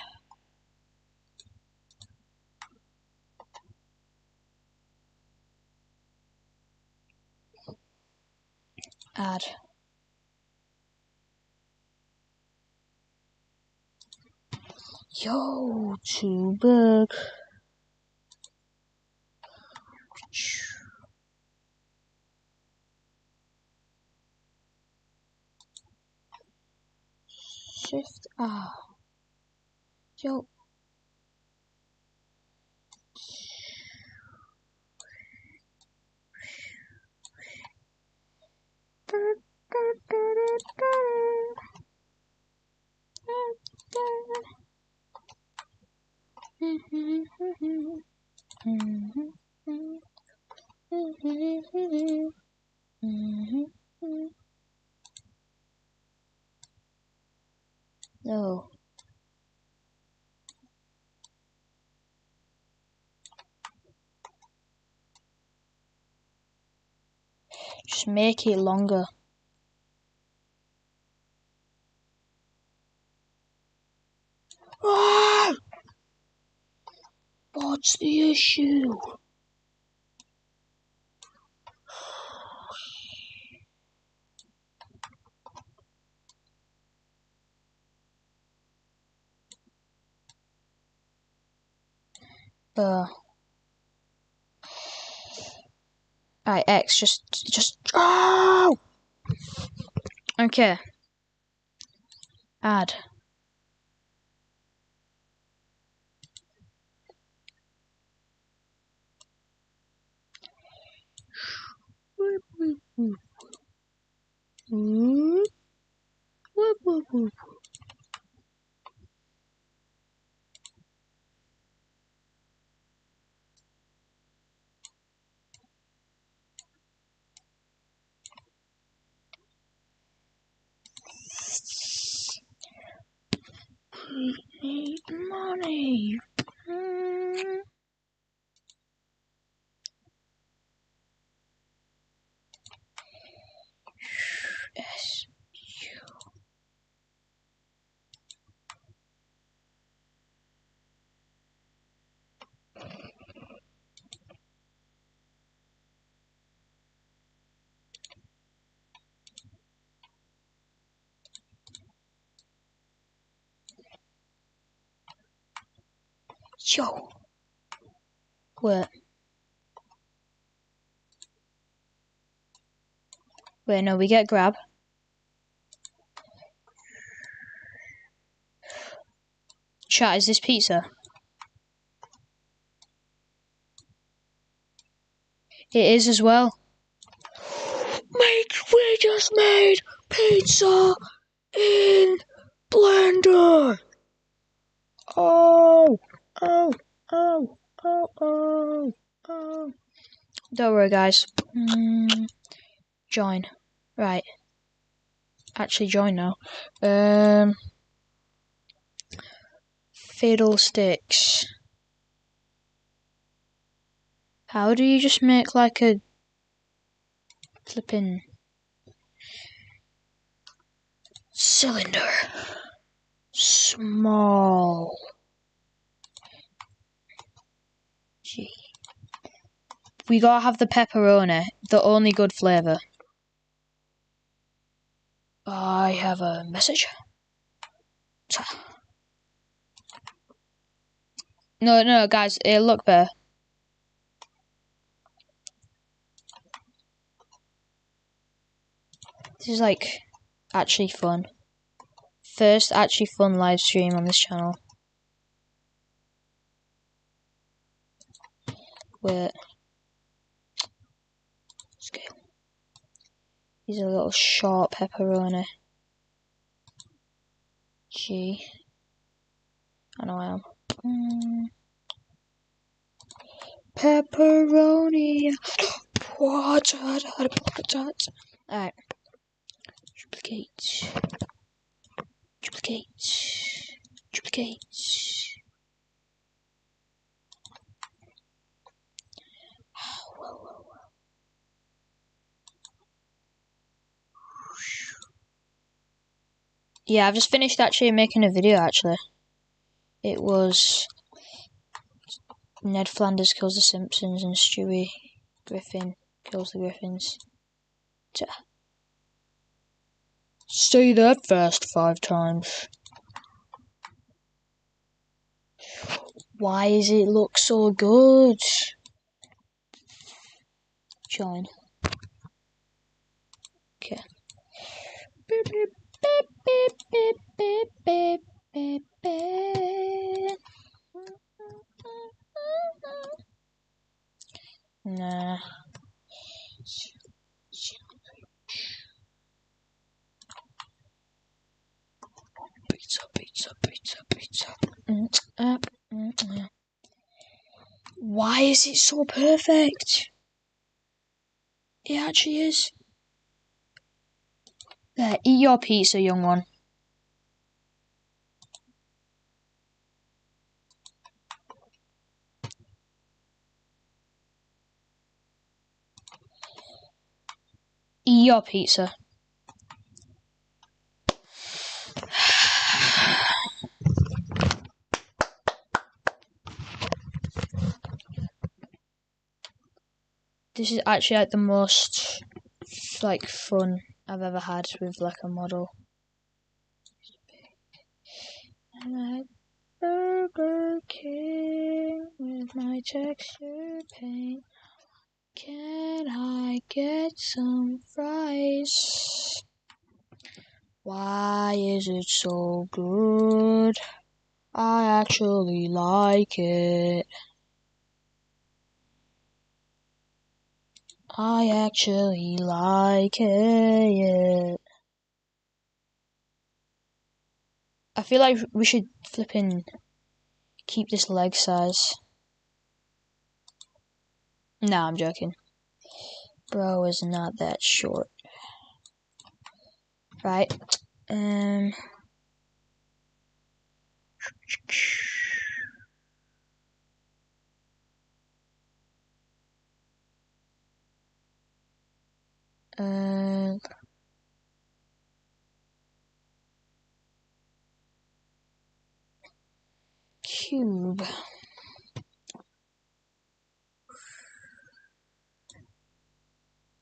Add. Yo, too big. Ah. Yo. No. Just make it longer. Ah! What's the issue? Alright, X, just. Oh! Okay. Add. Need money. Yes. Yo. Wait. Wait, no, we get grab. Chat, is this pizza? It is as well. We just made pizza in Blender. Oh. Don't worry, guys. Join. Right. Actually, join now. Fiddlesticks. How do you just make like a flipping cylinder? Small. Gee. We gotta have the pepperoni, the only good flavour. I have a message. No, guys, it'll look better. This is like actually fun. First actually fun live stream on this channel. Wait. Scale. These are little short pepperoni. Gee. I know I am. Pepperoni. What? Alright. Duplicate. Yeah, I've just finished actually making a video actually. It was Ned Flanders kills the Simpsons and Stewie Griffin kills the Griffins. Say that fast 5 times. Why does it look so good? Join. Okay. Beep, beep, beep, beep, beep. beep, beep, beep, beep. Nah. Pizza, pizza, pizza, pizza. Why is it so perfect? It actually is. There, eat your pizza, young one. Eat your pizza. This is actually like the most like fun I've ever had with like a model. I'm at Burger King with my texture paint. Can I get some fries? Why is it so good? I actually like it. I actually like it. I feel like we should flipping keep this leg size. Nah, I'm joking. Bro is not that short. Right. Cube.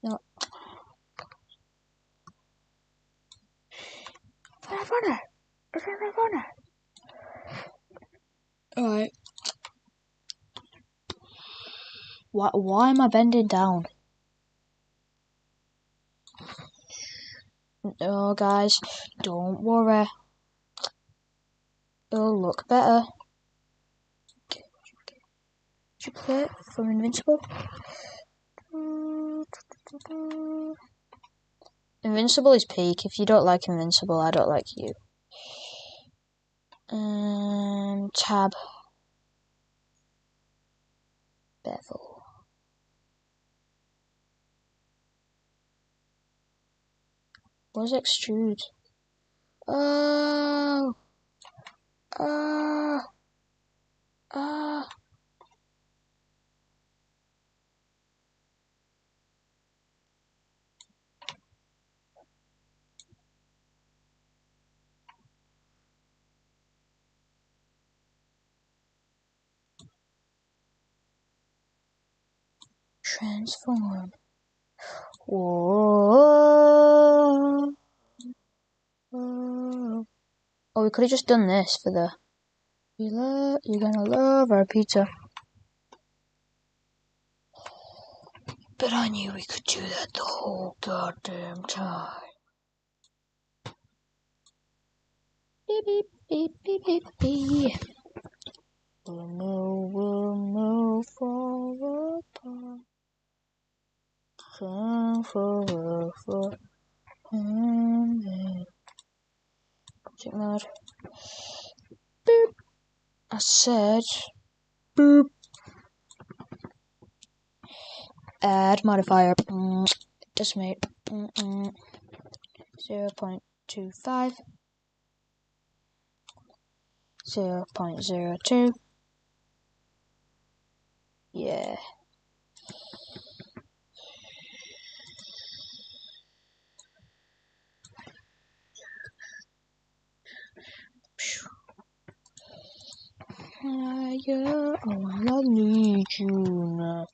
No. Alright. Why am I bending down? No, guys, don't worry. It'll look better. Did you play it from Invincible? Invincible is peak. If you don't like Invincible, I don't like you. Tab. Bevel. What's extrude? Oh. Transform. Whoa. Oh, we could have just done this for the. You're gonna love our pizza. But I knew we could do that the whole goddamn time. Beep, beep, beep, beep, beep, beep. We'll move forward. Forward. Project mode. Boop. I said boop. Add modifier. Decimate. 0.25. 0.02. Yeah. Yeah, oh, I need you now.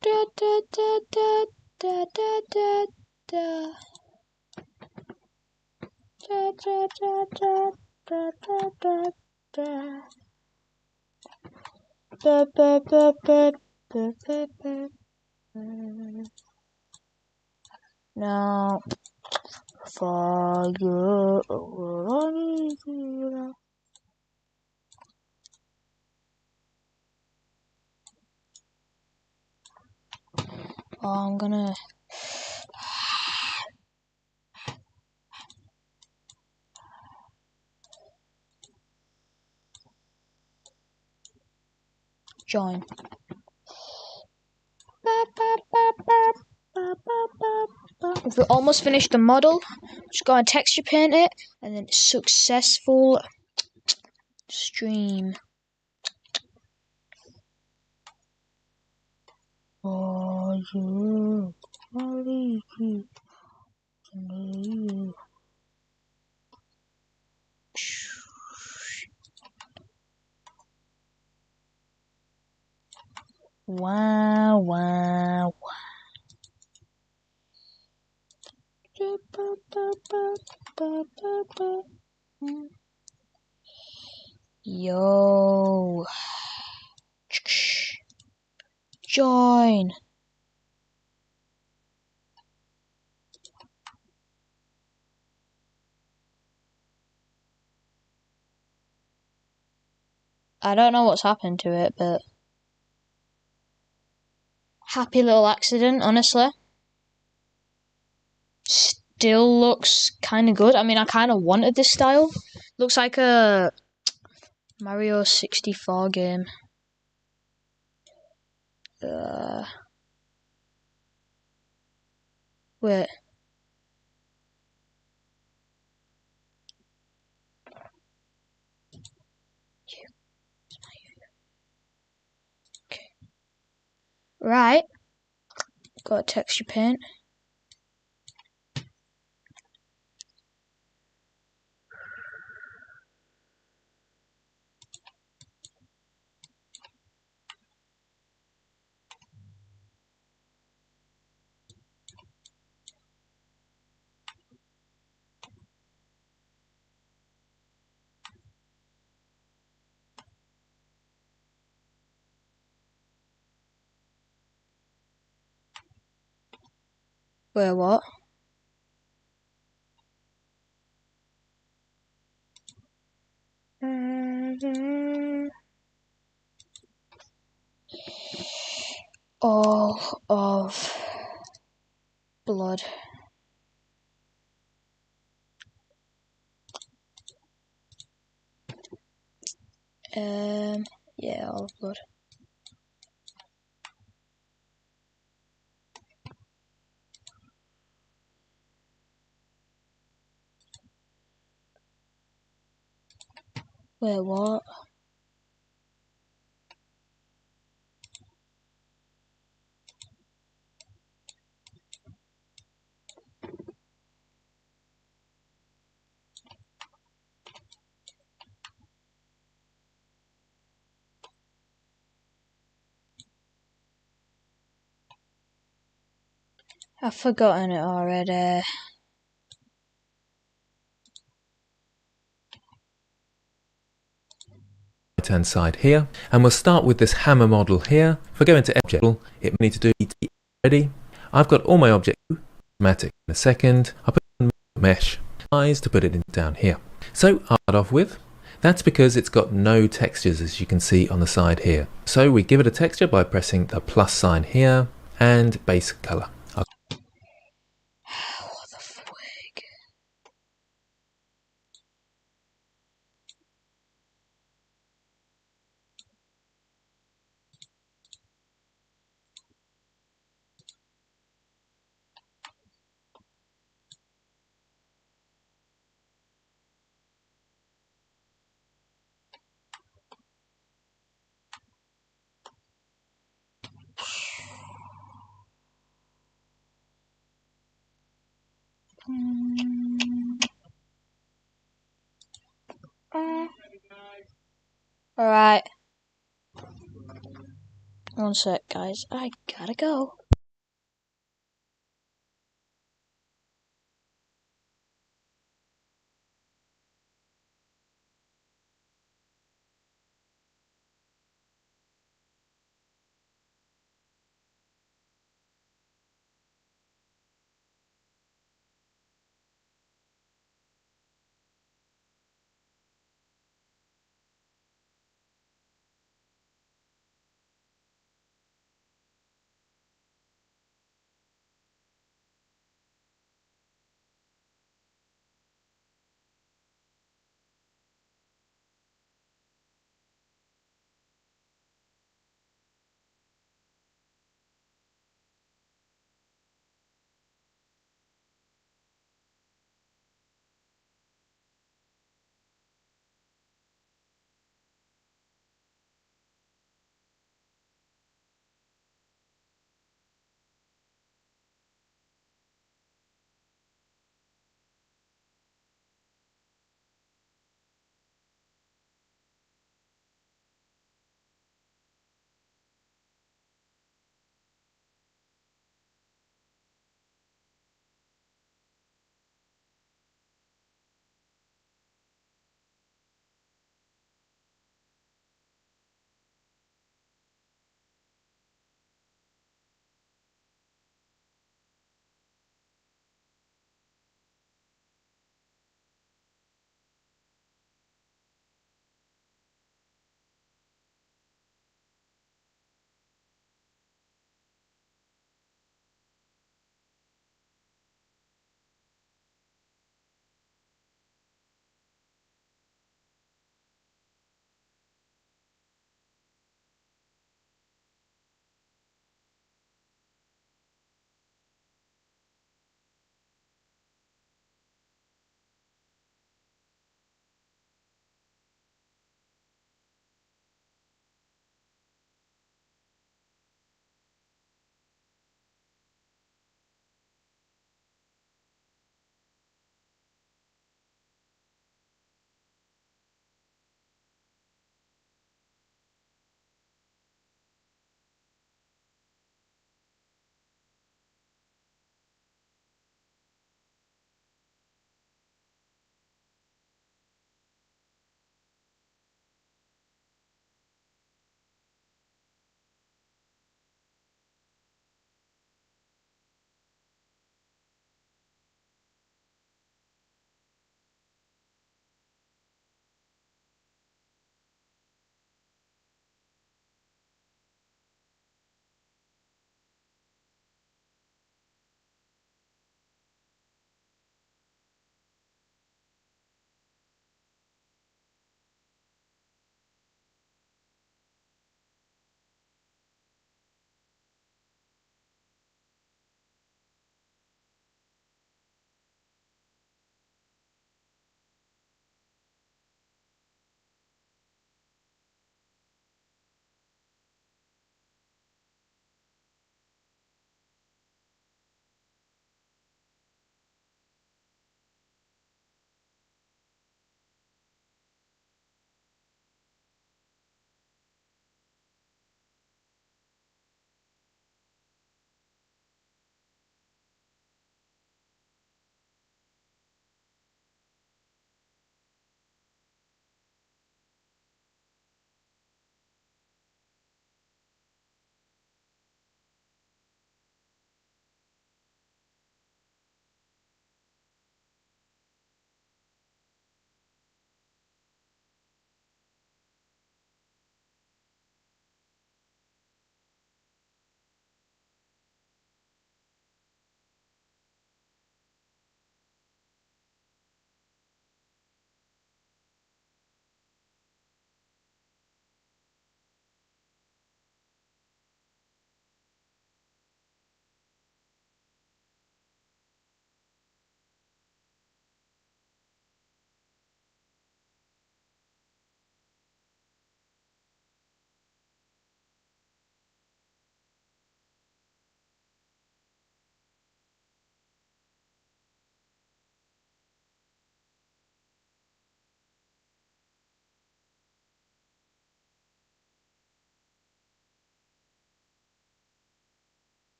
Da da da da da da da da. Da da da da da da da da. Ba ba ba ba ba ba ba. No. For you. Oh, I'm gonna. Join. If we almost finished the model, just go and texture paint it, and then successful stream. Oh, you. Wow, wow, wow. Yo. Join. I don't know what's happened to it, but happy little accident, honestly. Still looks kind of good. I mean, I kind of wanted this style. Looks like a Mario 64 game. Wait. Okay. Right. Got a texture paint. Wait, what? All of blood. Yeah, all of blood. Wait, what? I've forgotten it already. Right hand side here, and we'll start with this hammer model here. If I go into object, it may need to do ready. I've got all my objects automatic in a second. I'll put in mesh eyes to put it in down here. So I'll start off with, that's because it's got no textures, as you can see on the side here. So we give it a texture by pressing the plus sign here and base color. What the frig? Alright. One sec, guys. I gotta go.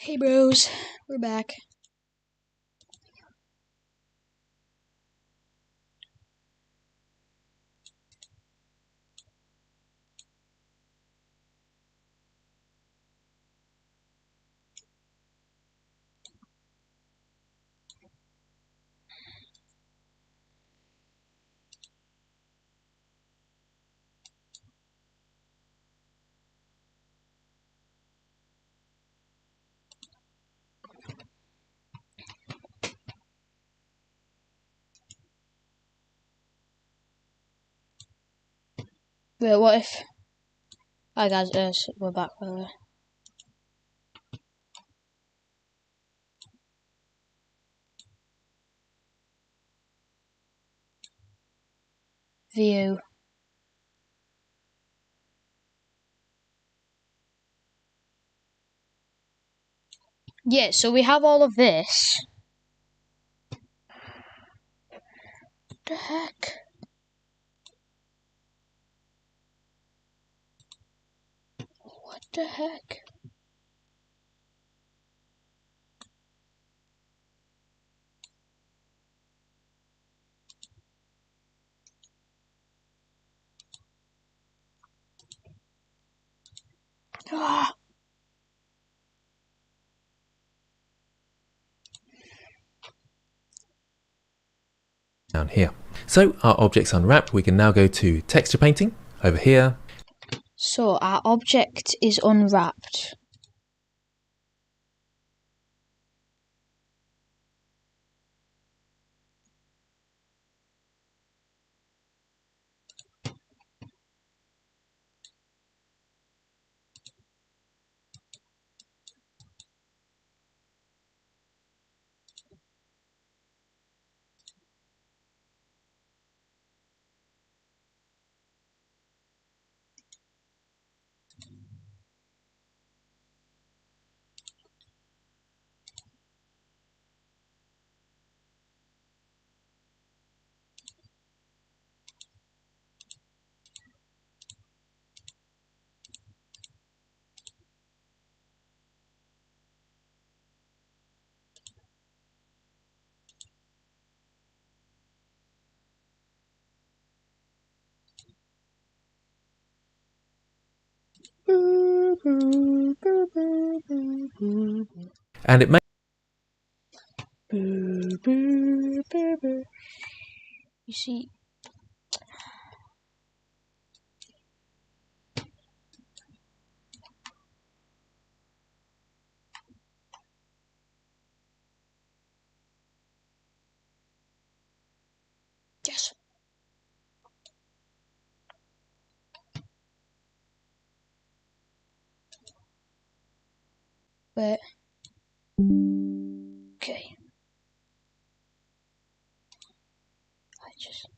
Hey bros, we're back. Wait, what if... Hi guys, we're back by the way. View. Yeah, so we have all of this. What the heck? What the heck? Ah. Down here. So our object's unwrapped. We can now go to texture painting over here. So our object is unwrapped. And it may... You see... Yes. Wait. Okay. I just...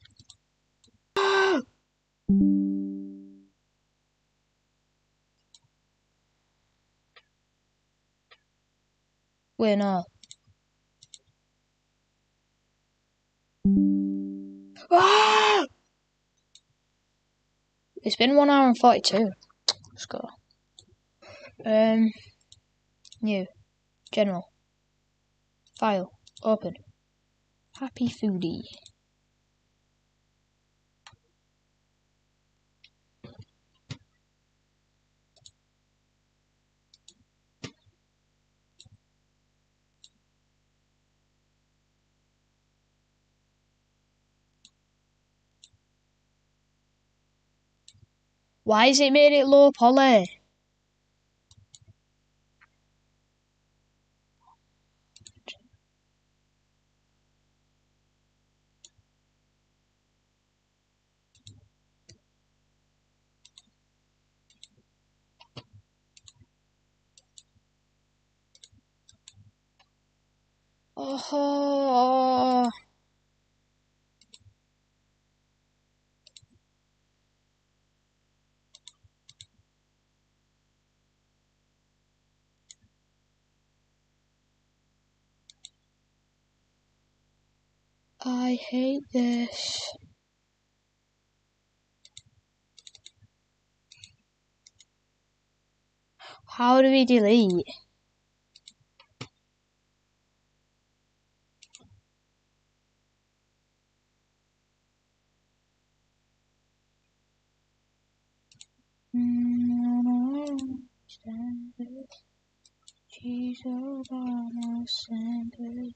Wait, no. Ah! It's been 1 hour and 42. Let's go. New. General. File. Open. Happy Foodie. Why has it made it low poly? Oh, I hate this. How do we delete? Cheese Obama sandwich.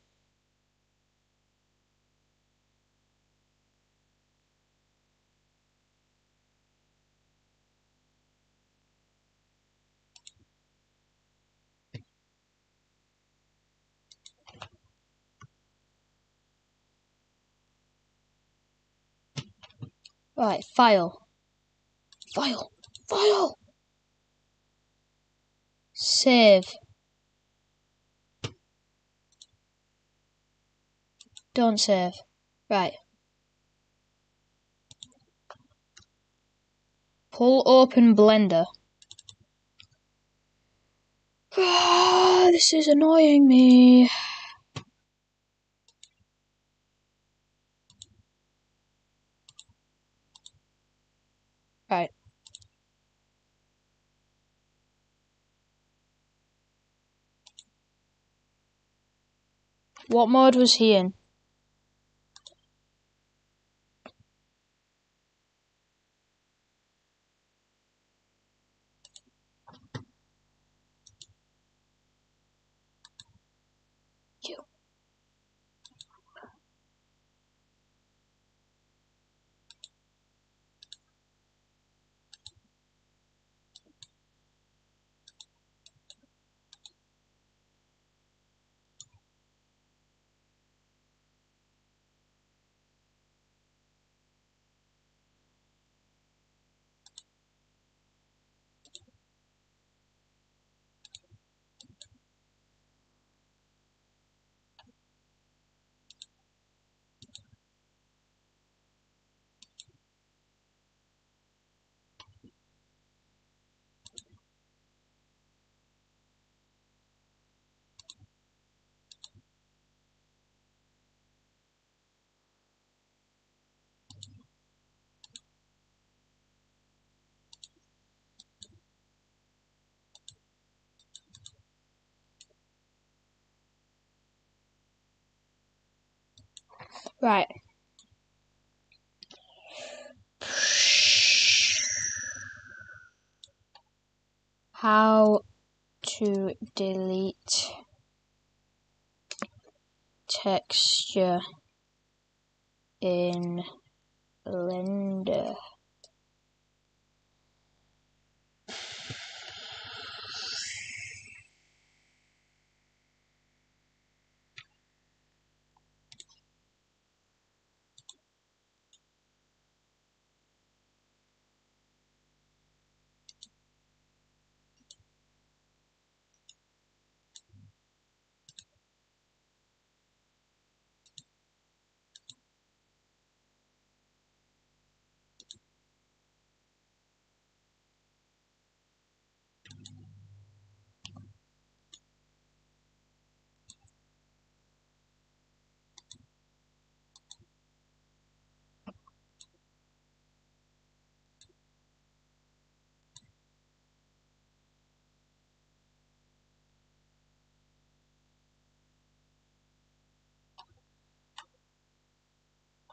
Right, file. File. Save. Don't save. Right. Pull open Blender. This is annoying me. Right. What mode was he in? Right. How to delete texture in Blender.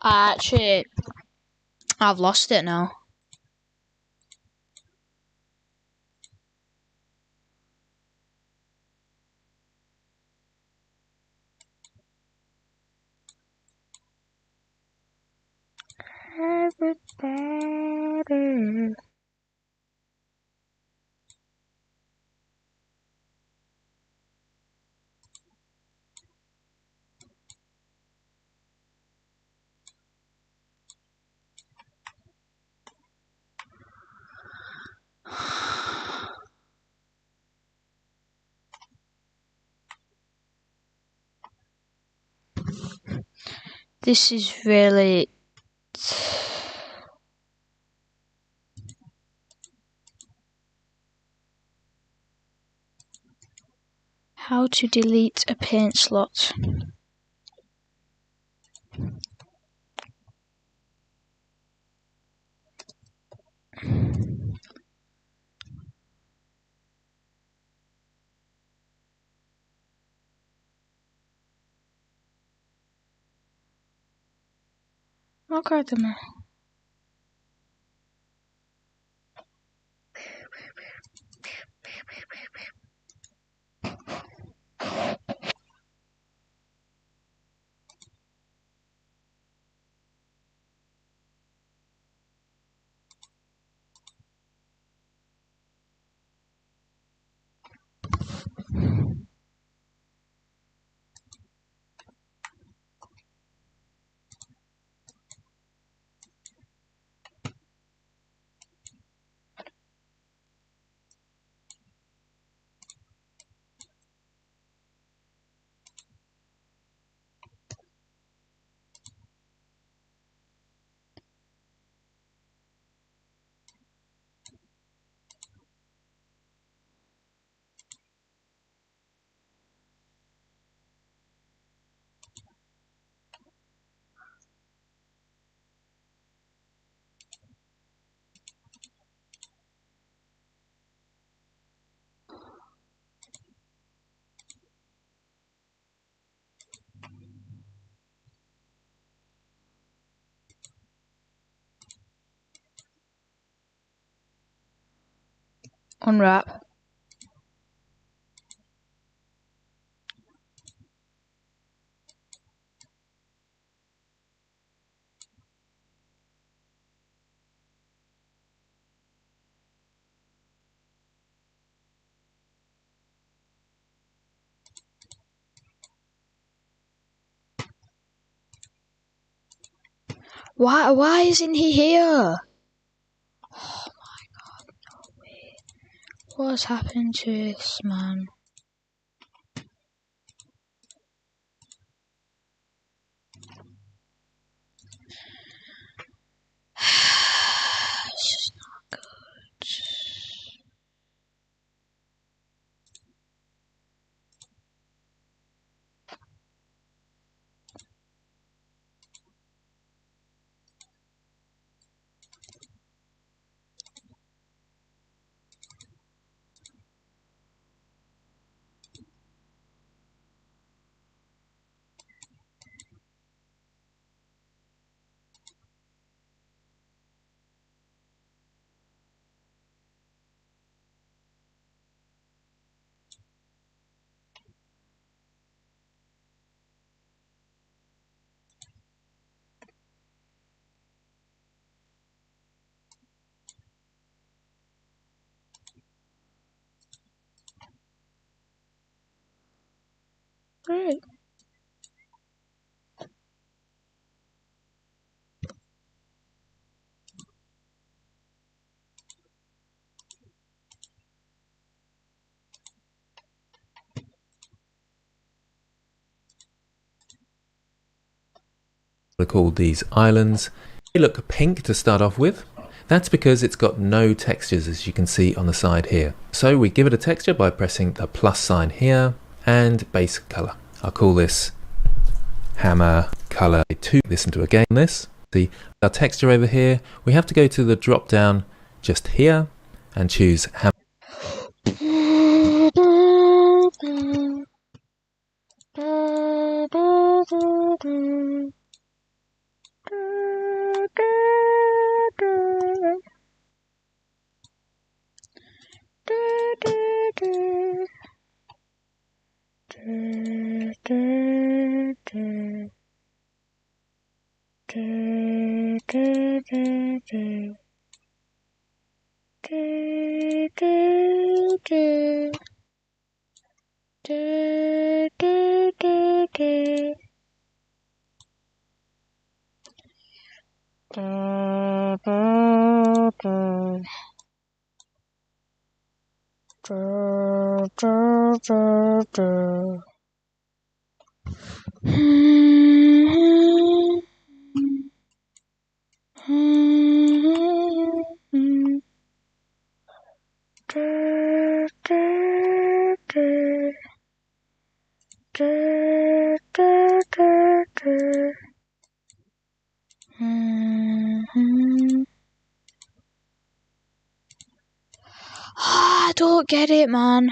Actually, I've lost it now. Everybody. This is really... How to delete a paint slot. Okay, then. Unwrap. Why isn't he here? Oh my god, no way. What's happened to this man? This is not good. Great. They're called these islands. They look pink to start off with. That's because it's got no textures, as you can see on the side here. So we give it a texture by pressing the plus sign here and base color. I'll call this hammer color 2. Listen to again this. See our texture over here. We have to go to the drop down just here and choose hammer. I don't get it, man.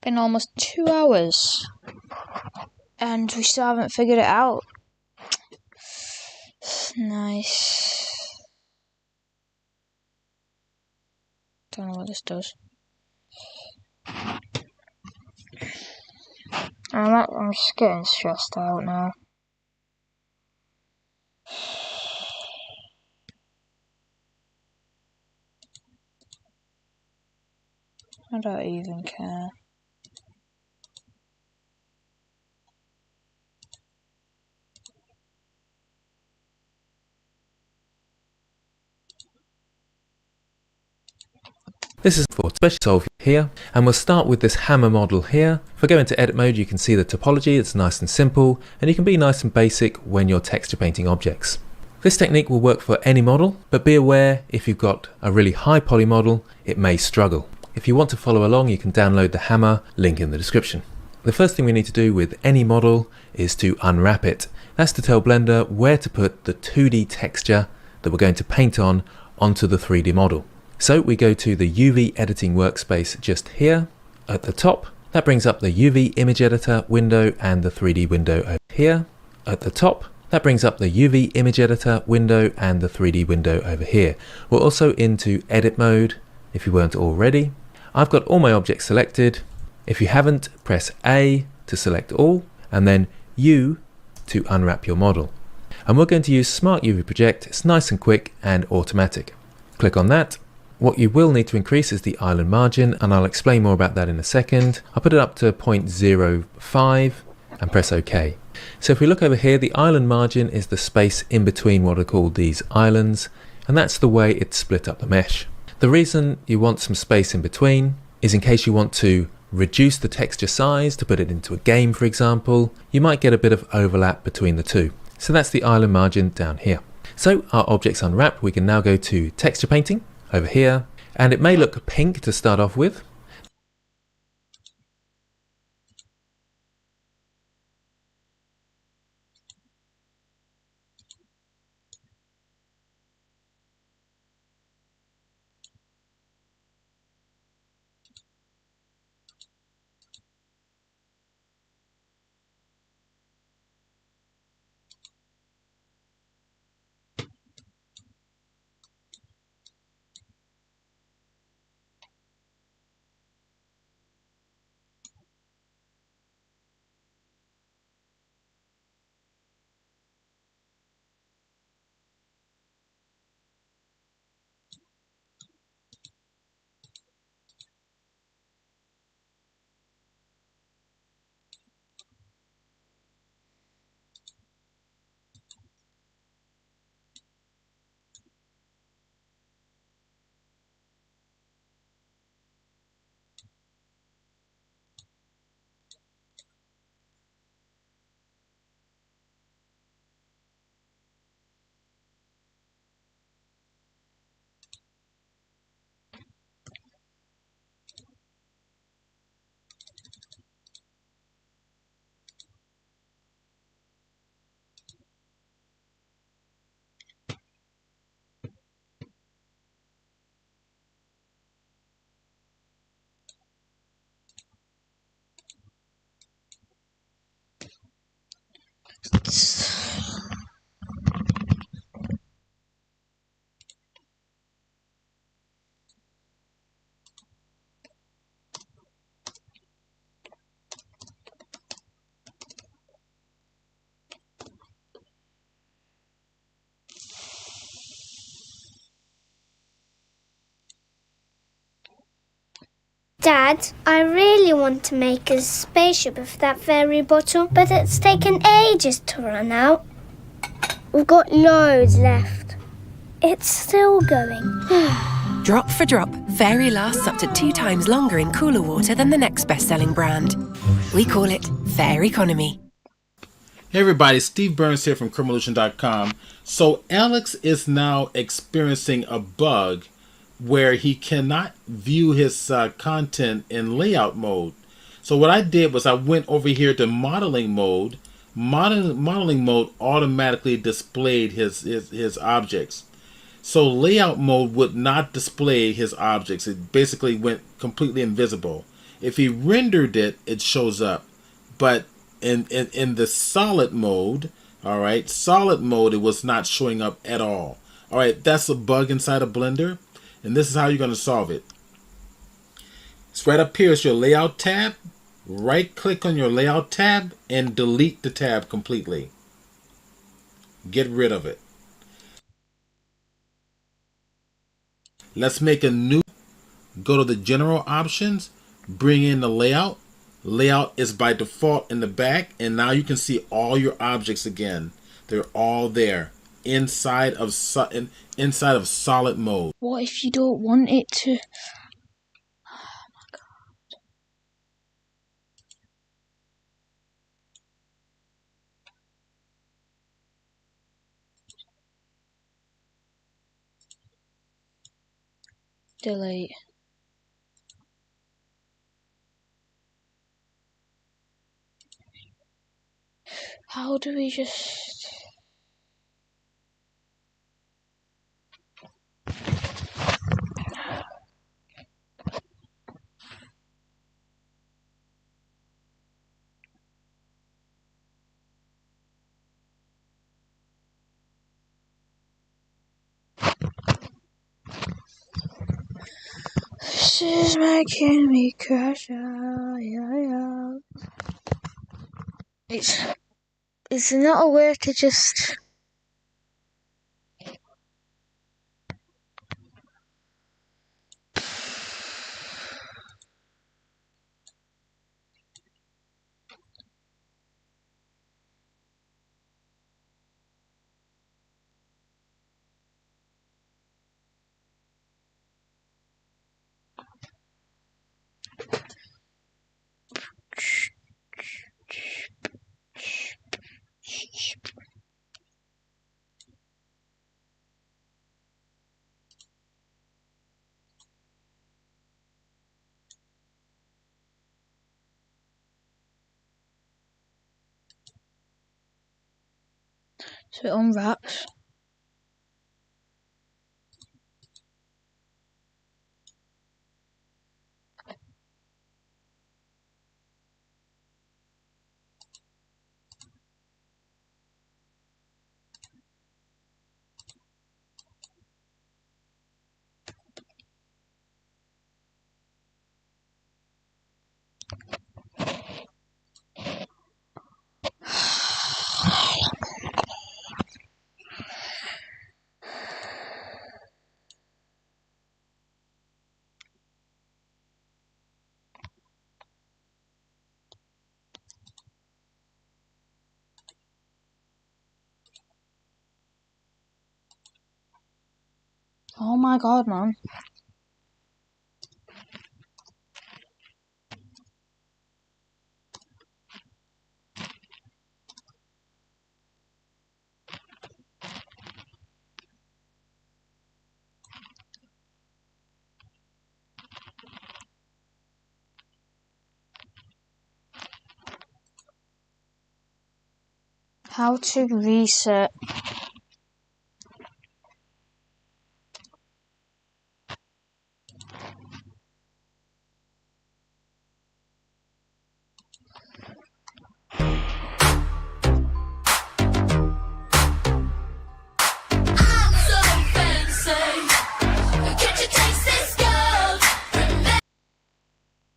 Been almost 2 hours and we still haven't figured it out. Nice. Don't know what this does. I'm just getting stressed out now. I don't even care. This is for special solve here, and we'll start with this hammer model here. If I go into edit mode, you can see the topology. It's nice and simple, and you can be nice and basic when you're texture painting objects. This technique will work for any model, but be aware if you've got a really high poly model, it may struggle. If you want to follow along, you can download the hammer, link in the description. The first thing we need to do with any model is to unwrap it. That's to tell Blender where to put the 2D texture that we're going to paint on onto the 3D model. So we go to the UV editing workspace just here at the top. That brings up the UV image editor window and the 3D window over here at the top. That brings up the UV image editor window and the 3D window over here. We're also into edit mode if you weren't already. I've got all my objects selected. If you haven't, press A to select all and then U to unwrap your model. And we're going to use Smart UV Project. It's nice and quick and automatic. Click on that. What you will need to increase is the island margin, and I'll explain more about that in a second. I'll put it up to 0.05 and press OK. So if we look over here, the island margin is the space in between what are called these islands, and that's the way it's split up the mesh. The reason you want some space in between is in case you want to reduce the texture size to put it into a game, for example. You might get a bit of overlap between the two. So that's the island margin down here. So our objects unwrapped, we can now go to texture painting over here, and it may look pink to start off with. Dad, I really want to make a spaceship of that fairy bottle, but it's taken ages to run out. We've got loads left. It's still going. Drop for drop, Fairy lasts up to 2 times longer in cooler water than the next best-selling brand. We call it Fair Economy. Hey everybody, Steve Burns here from Chromolution.com. So Alex is now experiencing a bug where he cannot view his content in layout mode. So what I did was I went over here to modeling mode. Modeling mode automatically displayed his objects. So layout mode would not display his objects. It basically went completely invisible. If he rendered it, it shows up. But in the solid mode, all right, solid mode, it was not showing up at all. All right, that's a bug inside of Blender. And this is how you're going to solve it. It's right up here. It's your layout tab. Right click on your layout tab and delete the tab completely. Get rid of it. Let's make a new. Go to the general options. Bring in the layout. Layout is by default in the back. And now you can see all your objects again. They're all there. Inside of solid mode. What if you don't want it to? Oh my god. Delete. How do we just... This is making me crash. It's not a way to just... So it unwraps. Oh my god, man. How to reset.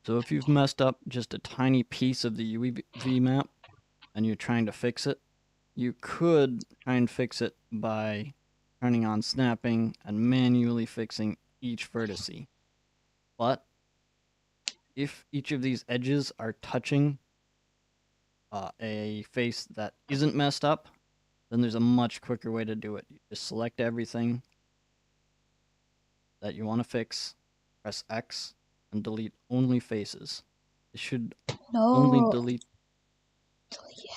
So if you've messed up just a tiny piece of the UV map and you're trying to fix it, you could try and fix it by turning on snapping and manually fixing each vertice. But if each of these edges are touching a face that isn't messed up, then there's a much quicker way to do it. You just select everything that you want to fix, press X, and delete only faces. It should only delete everything.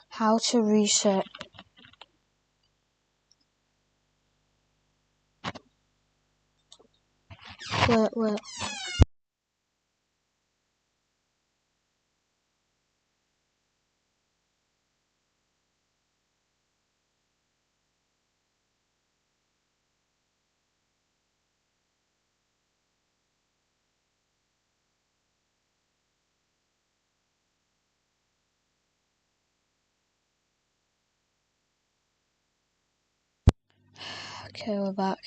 How to reset. Wait. Okay, we're back.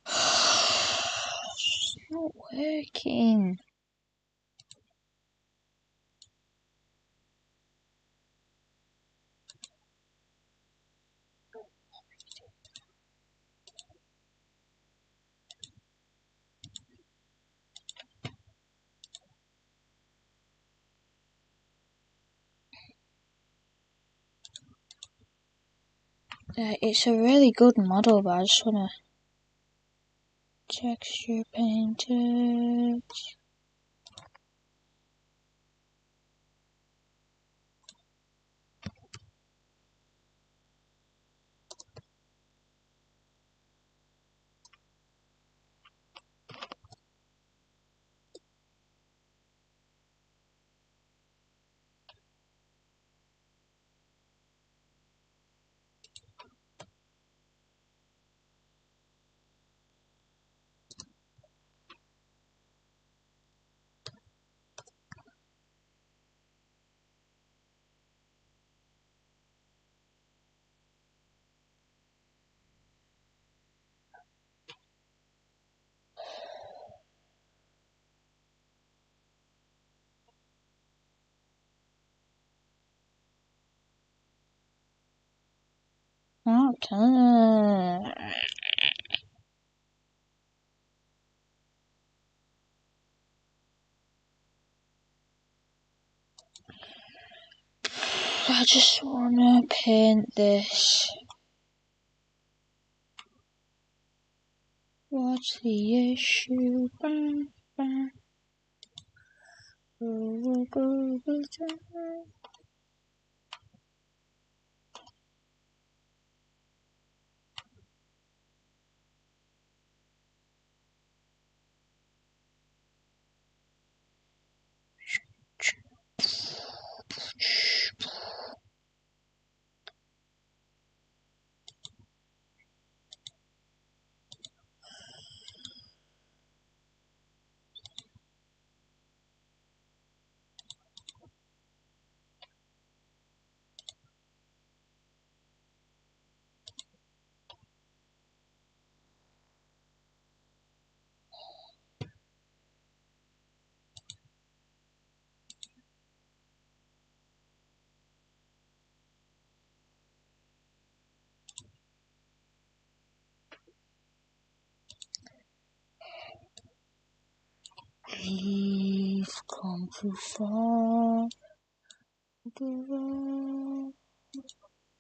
It's not working. It's a really good model, but I just wanna texture paint it. Okay. I just wanna paint this. What's the issue? Bang, bang. We've come too far. Give up.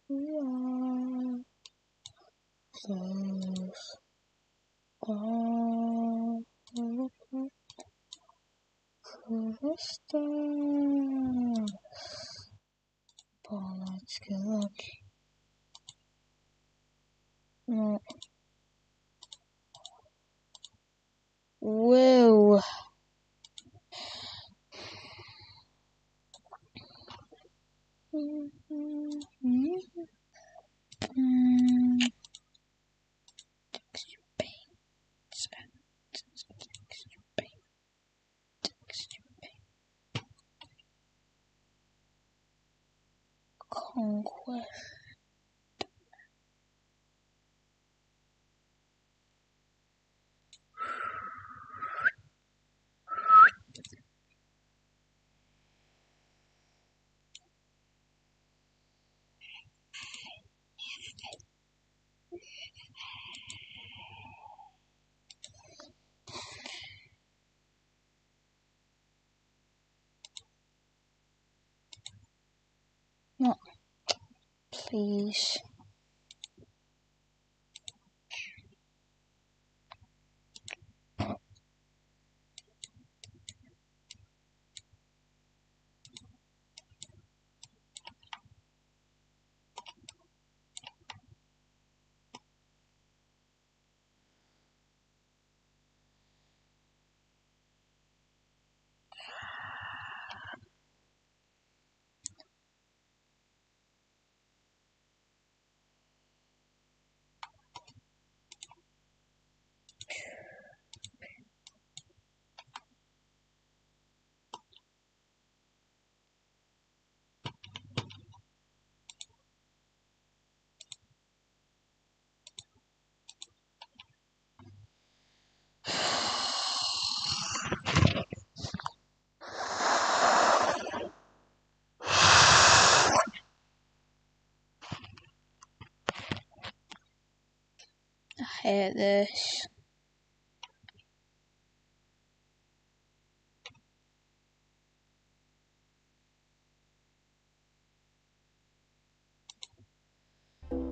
We are safe. For the stars. But let's get lucky. No. Whoa. Texture paint. Texture paint. Texture paint. Conquest. No, please. I hate this.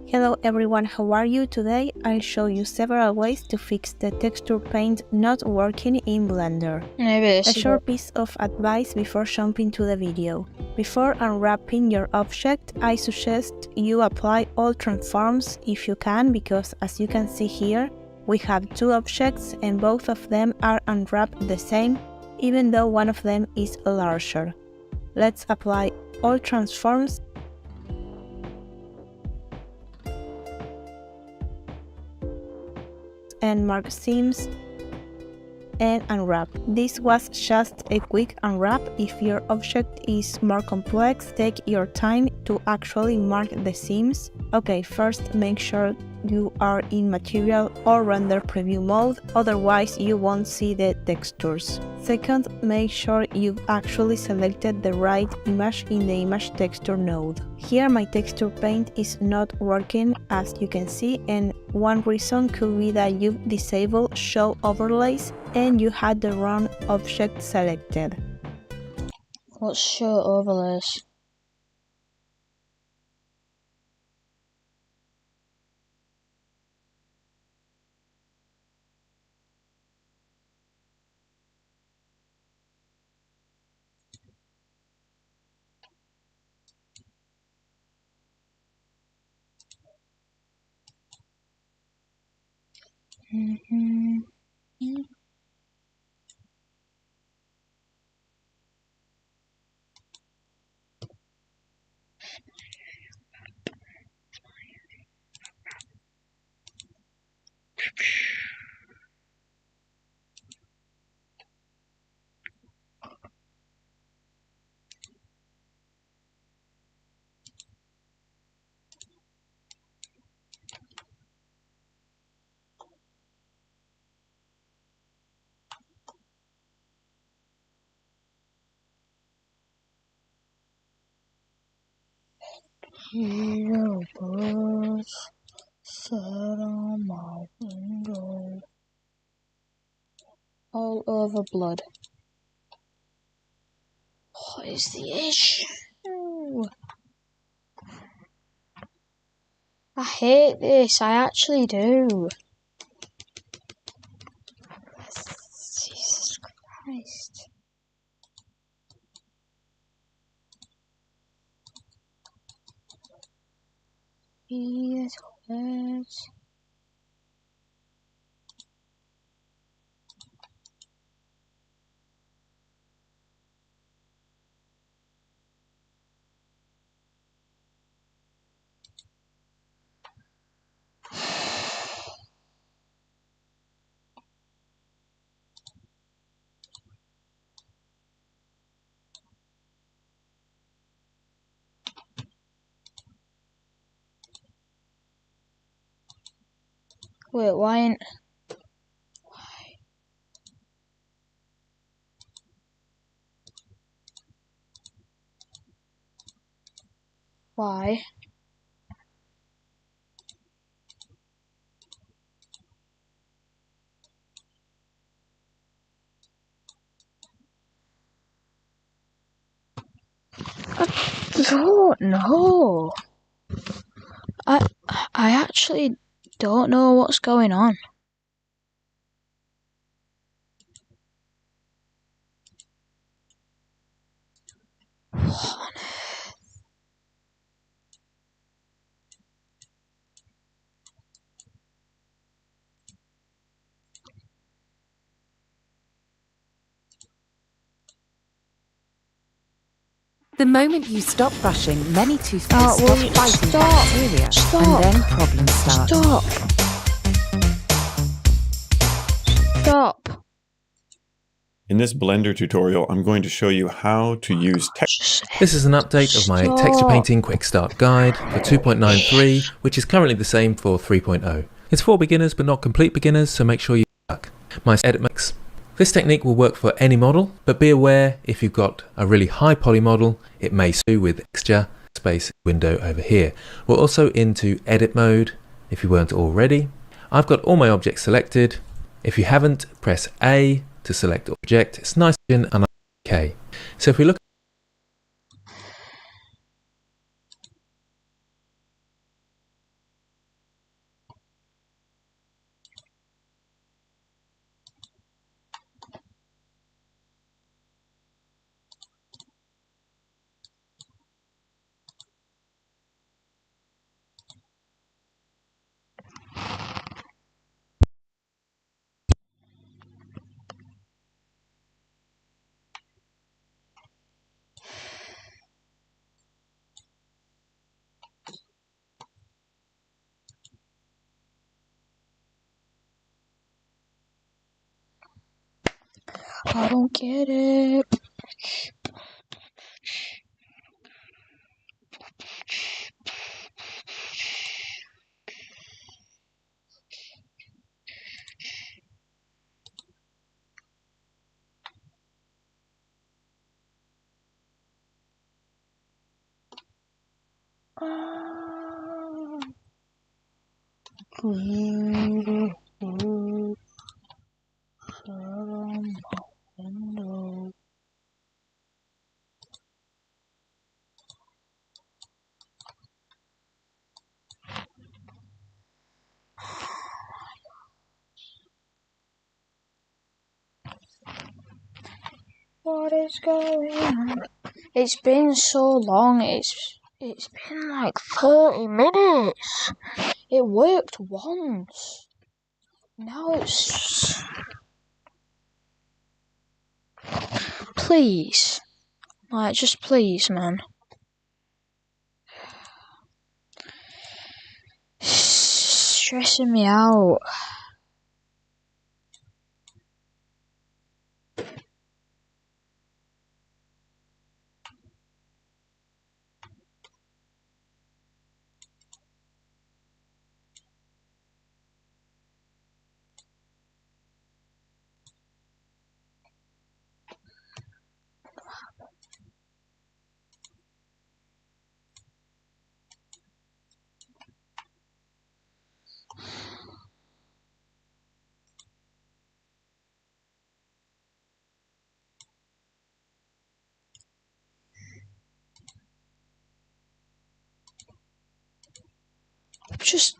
Hello everyone, how are you? Today I'll show you several ways to fix the texture paint not working in Blender. A short piece of advice before jumping to the video. Before unwrapping your object, I suggest you apply all transforms if you can, because as you can see here, we have two objects and both of them are unwrapped the same, even though one of them is larger. Let's apply all transforms and mark seams and unwrap. This was just a quick unwrap. If your object is more complex, take your time to actually mark the seams. Okay, first make sure you are in material or render preview mode, otherwise you won't see the textures. Second, make sure you've actually selected the right image in the image texture node. Here my texture paint is not working, as you can see, and one reason could be that you've disabled show overlays and you had the wrong object selected. What's show overlays? Hero birds set on my window, all over blood. What is the issue? I hate this, I actually do. Jesus Christ. Yes, words. Wait, why ain't... Why? I don't know. I actually don't know what's going on. What on earth? The moment you stop brushing, many toothpastes will stop you fighting stop? bacteria, Stop. and then problems start. Stop. In this Blender tutorial, I'm going to show you how to use text. This is an update of my texture painting quick start guide for 2.93, which is currently the same for 3.0. It's for beginners but not complete beginners, so make sure you work. My edit mix. This technique will work for any model, but be aware if you've got a really high poly model, it may suit with texture space window over here. We're also into edit mode if you weren't already. I've got all my objects selected. If you haven't, press A to select object. It's nice and OK. So if we look, I don't get it. What is going on? It's been so long. It's been like 30 minutes. It worked once. Now it's... Please. Like, just please, man. Stressing me out. Just...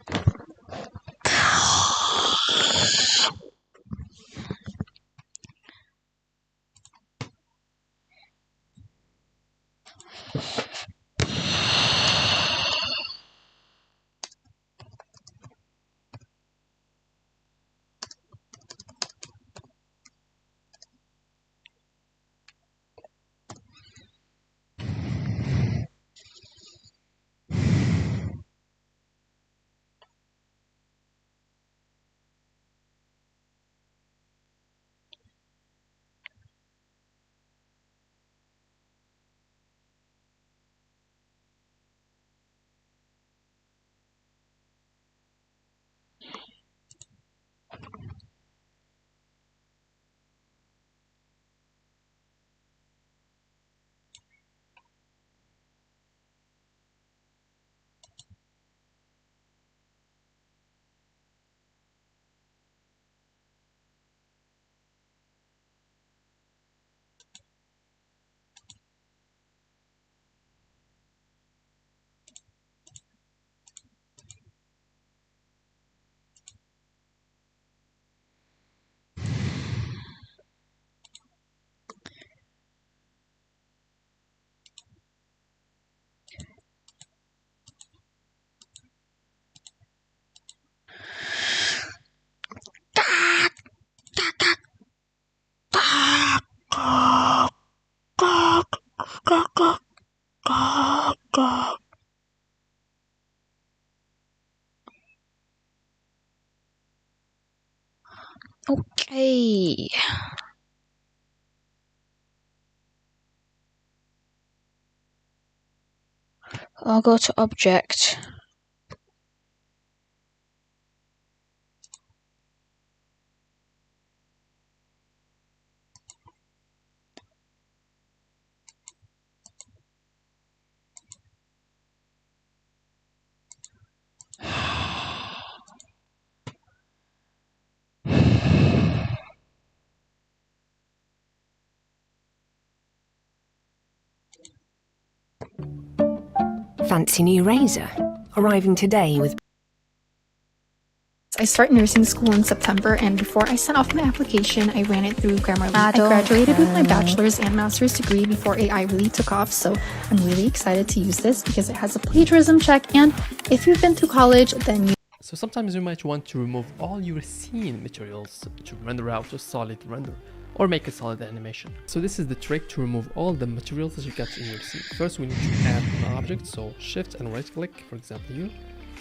Okay. I'll go to object. Fancy new razor? Arriving today with... I start nursing school in September, and before I sent off my application, I ran it through Grammarly. I graduated with my bachelor's and master's degree before AI really took off, so I'm really excited to use this because it has a plagiarism check, and if you've been to college, then you... So sometimes you might want to remove all your scene materials to render out a solid render, or make a solid animation. So this is the trick to remove all the materials that you got in your scene. First we need to add an object, so shift and right click, for example here,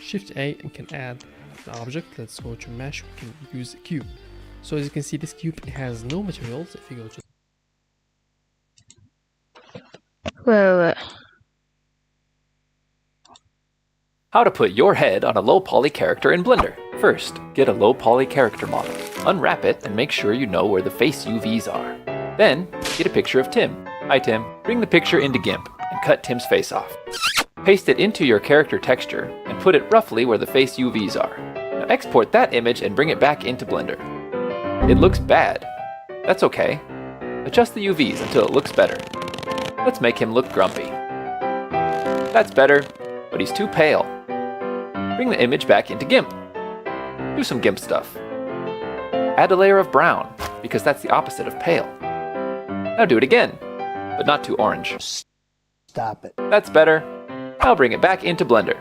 shift A and can add the object. Let's go to mesh, we can use a cube. So as you can see, this cube has no materials. If you go to Wait. How to put your head on a low poly character in Blender. First, get a low poly character model. Unwrap it and make sure you know where the face UVs are. Then, get a picture of Tim. Hi Tim. Bring the picture into GIMP and cut Tim's face off. Paste it into your character texture and put it roughly where the face UVs are. Now export that image and bring it back into Blender. It looks bad. That's okay. Adjust the UVs until it looks better. Let's make him look grumpy. That's better, but he's too pale. Bring the image back into GIMP. Do some GIMP stuff. Add a layer of brown, because that's the opposite of pale. Now do it again, but not too orange. Stop it. That's better. Now bring it back into Blender.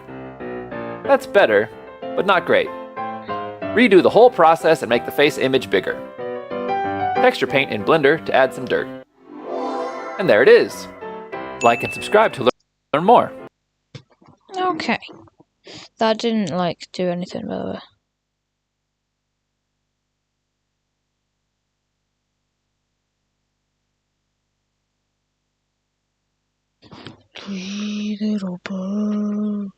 That's better, but not great. Redo the whole process and make the face image bigger. Texture paint in Blender to add some dirt. And there it is. Like and subscribe to learn more. Okay. That didn't like do anything by the way. Little bird.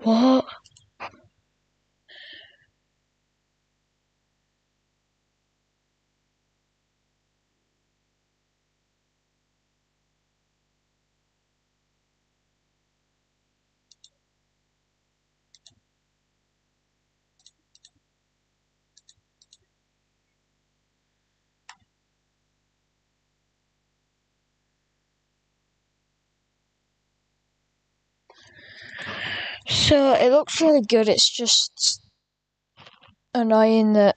What? So it looks really good, it's just annoying that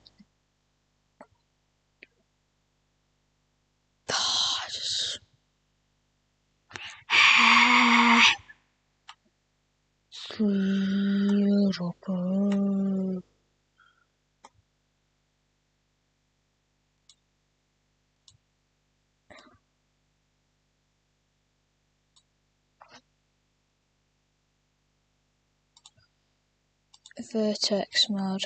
little bird. Vertex mode.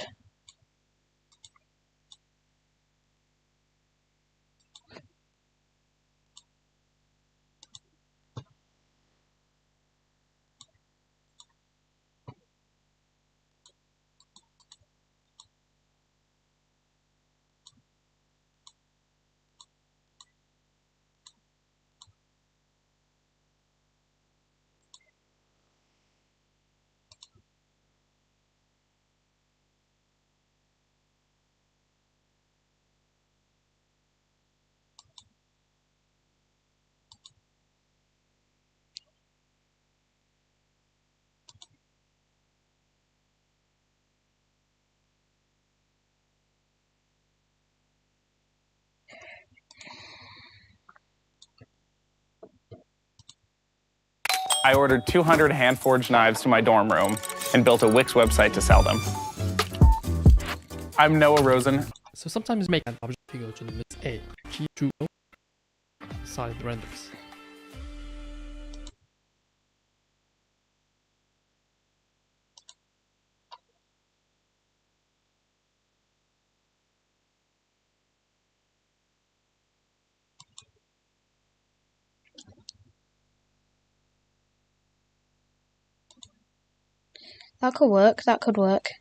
I ordered 200 hand-forged knives to my dorm room and built a Wix website to sell them. I'm Noah Rosen. So sometimes make an object, you go to the list A, G2, solid renders. That could work, that could work.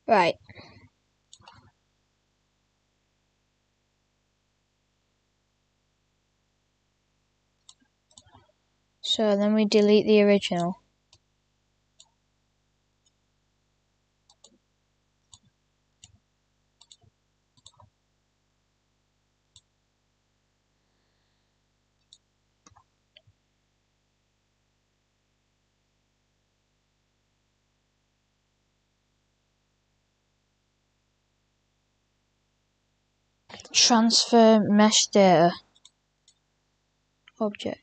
Right. So then we delete the original. Transfer mesh data object.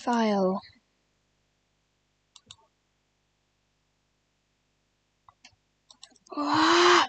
File. Ah!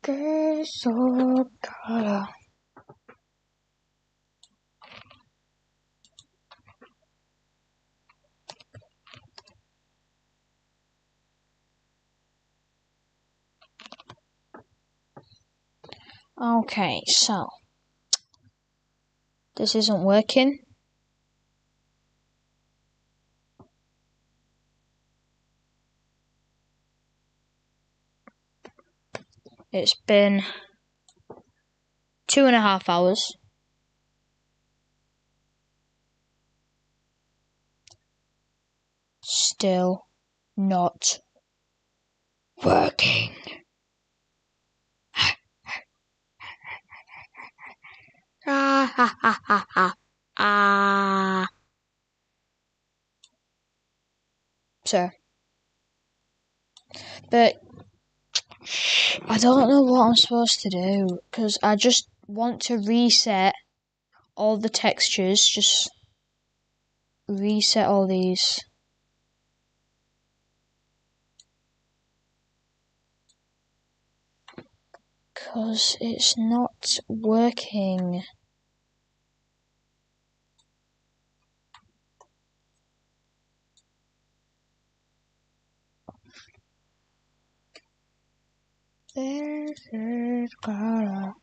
Queso cara. Okay, so this isn't working. It's been 2.5 hours. Still not working. Ah ha ha ha ha. Ah. So, but I don't know what I'm supposed to do because I just want to reset all the textures. Just reset all these. Because it's not working. This is gotta.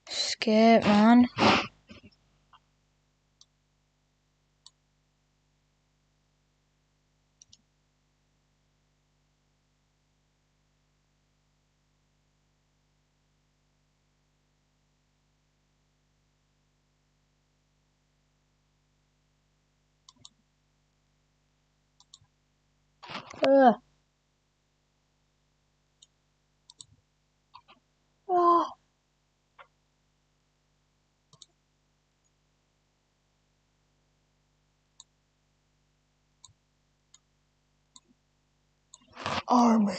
Skip, man. Army.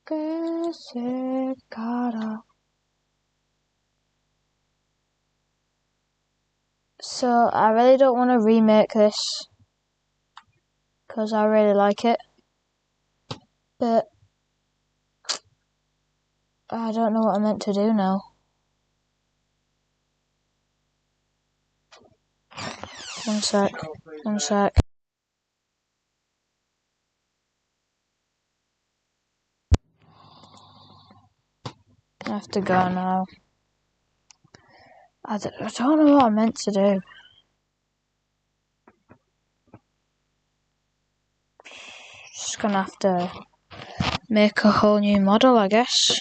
Que se cara. So I really don't want to remake this because I really like it, but I don't know what I'm meant to do now. One sec. I have to go now. I don't know what I'm meant to do. Just gonna have to make a whole new model, I guess.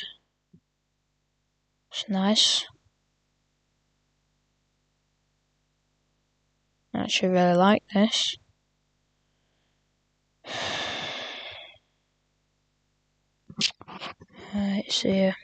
It's nice. I actually really like this. Right, see ya.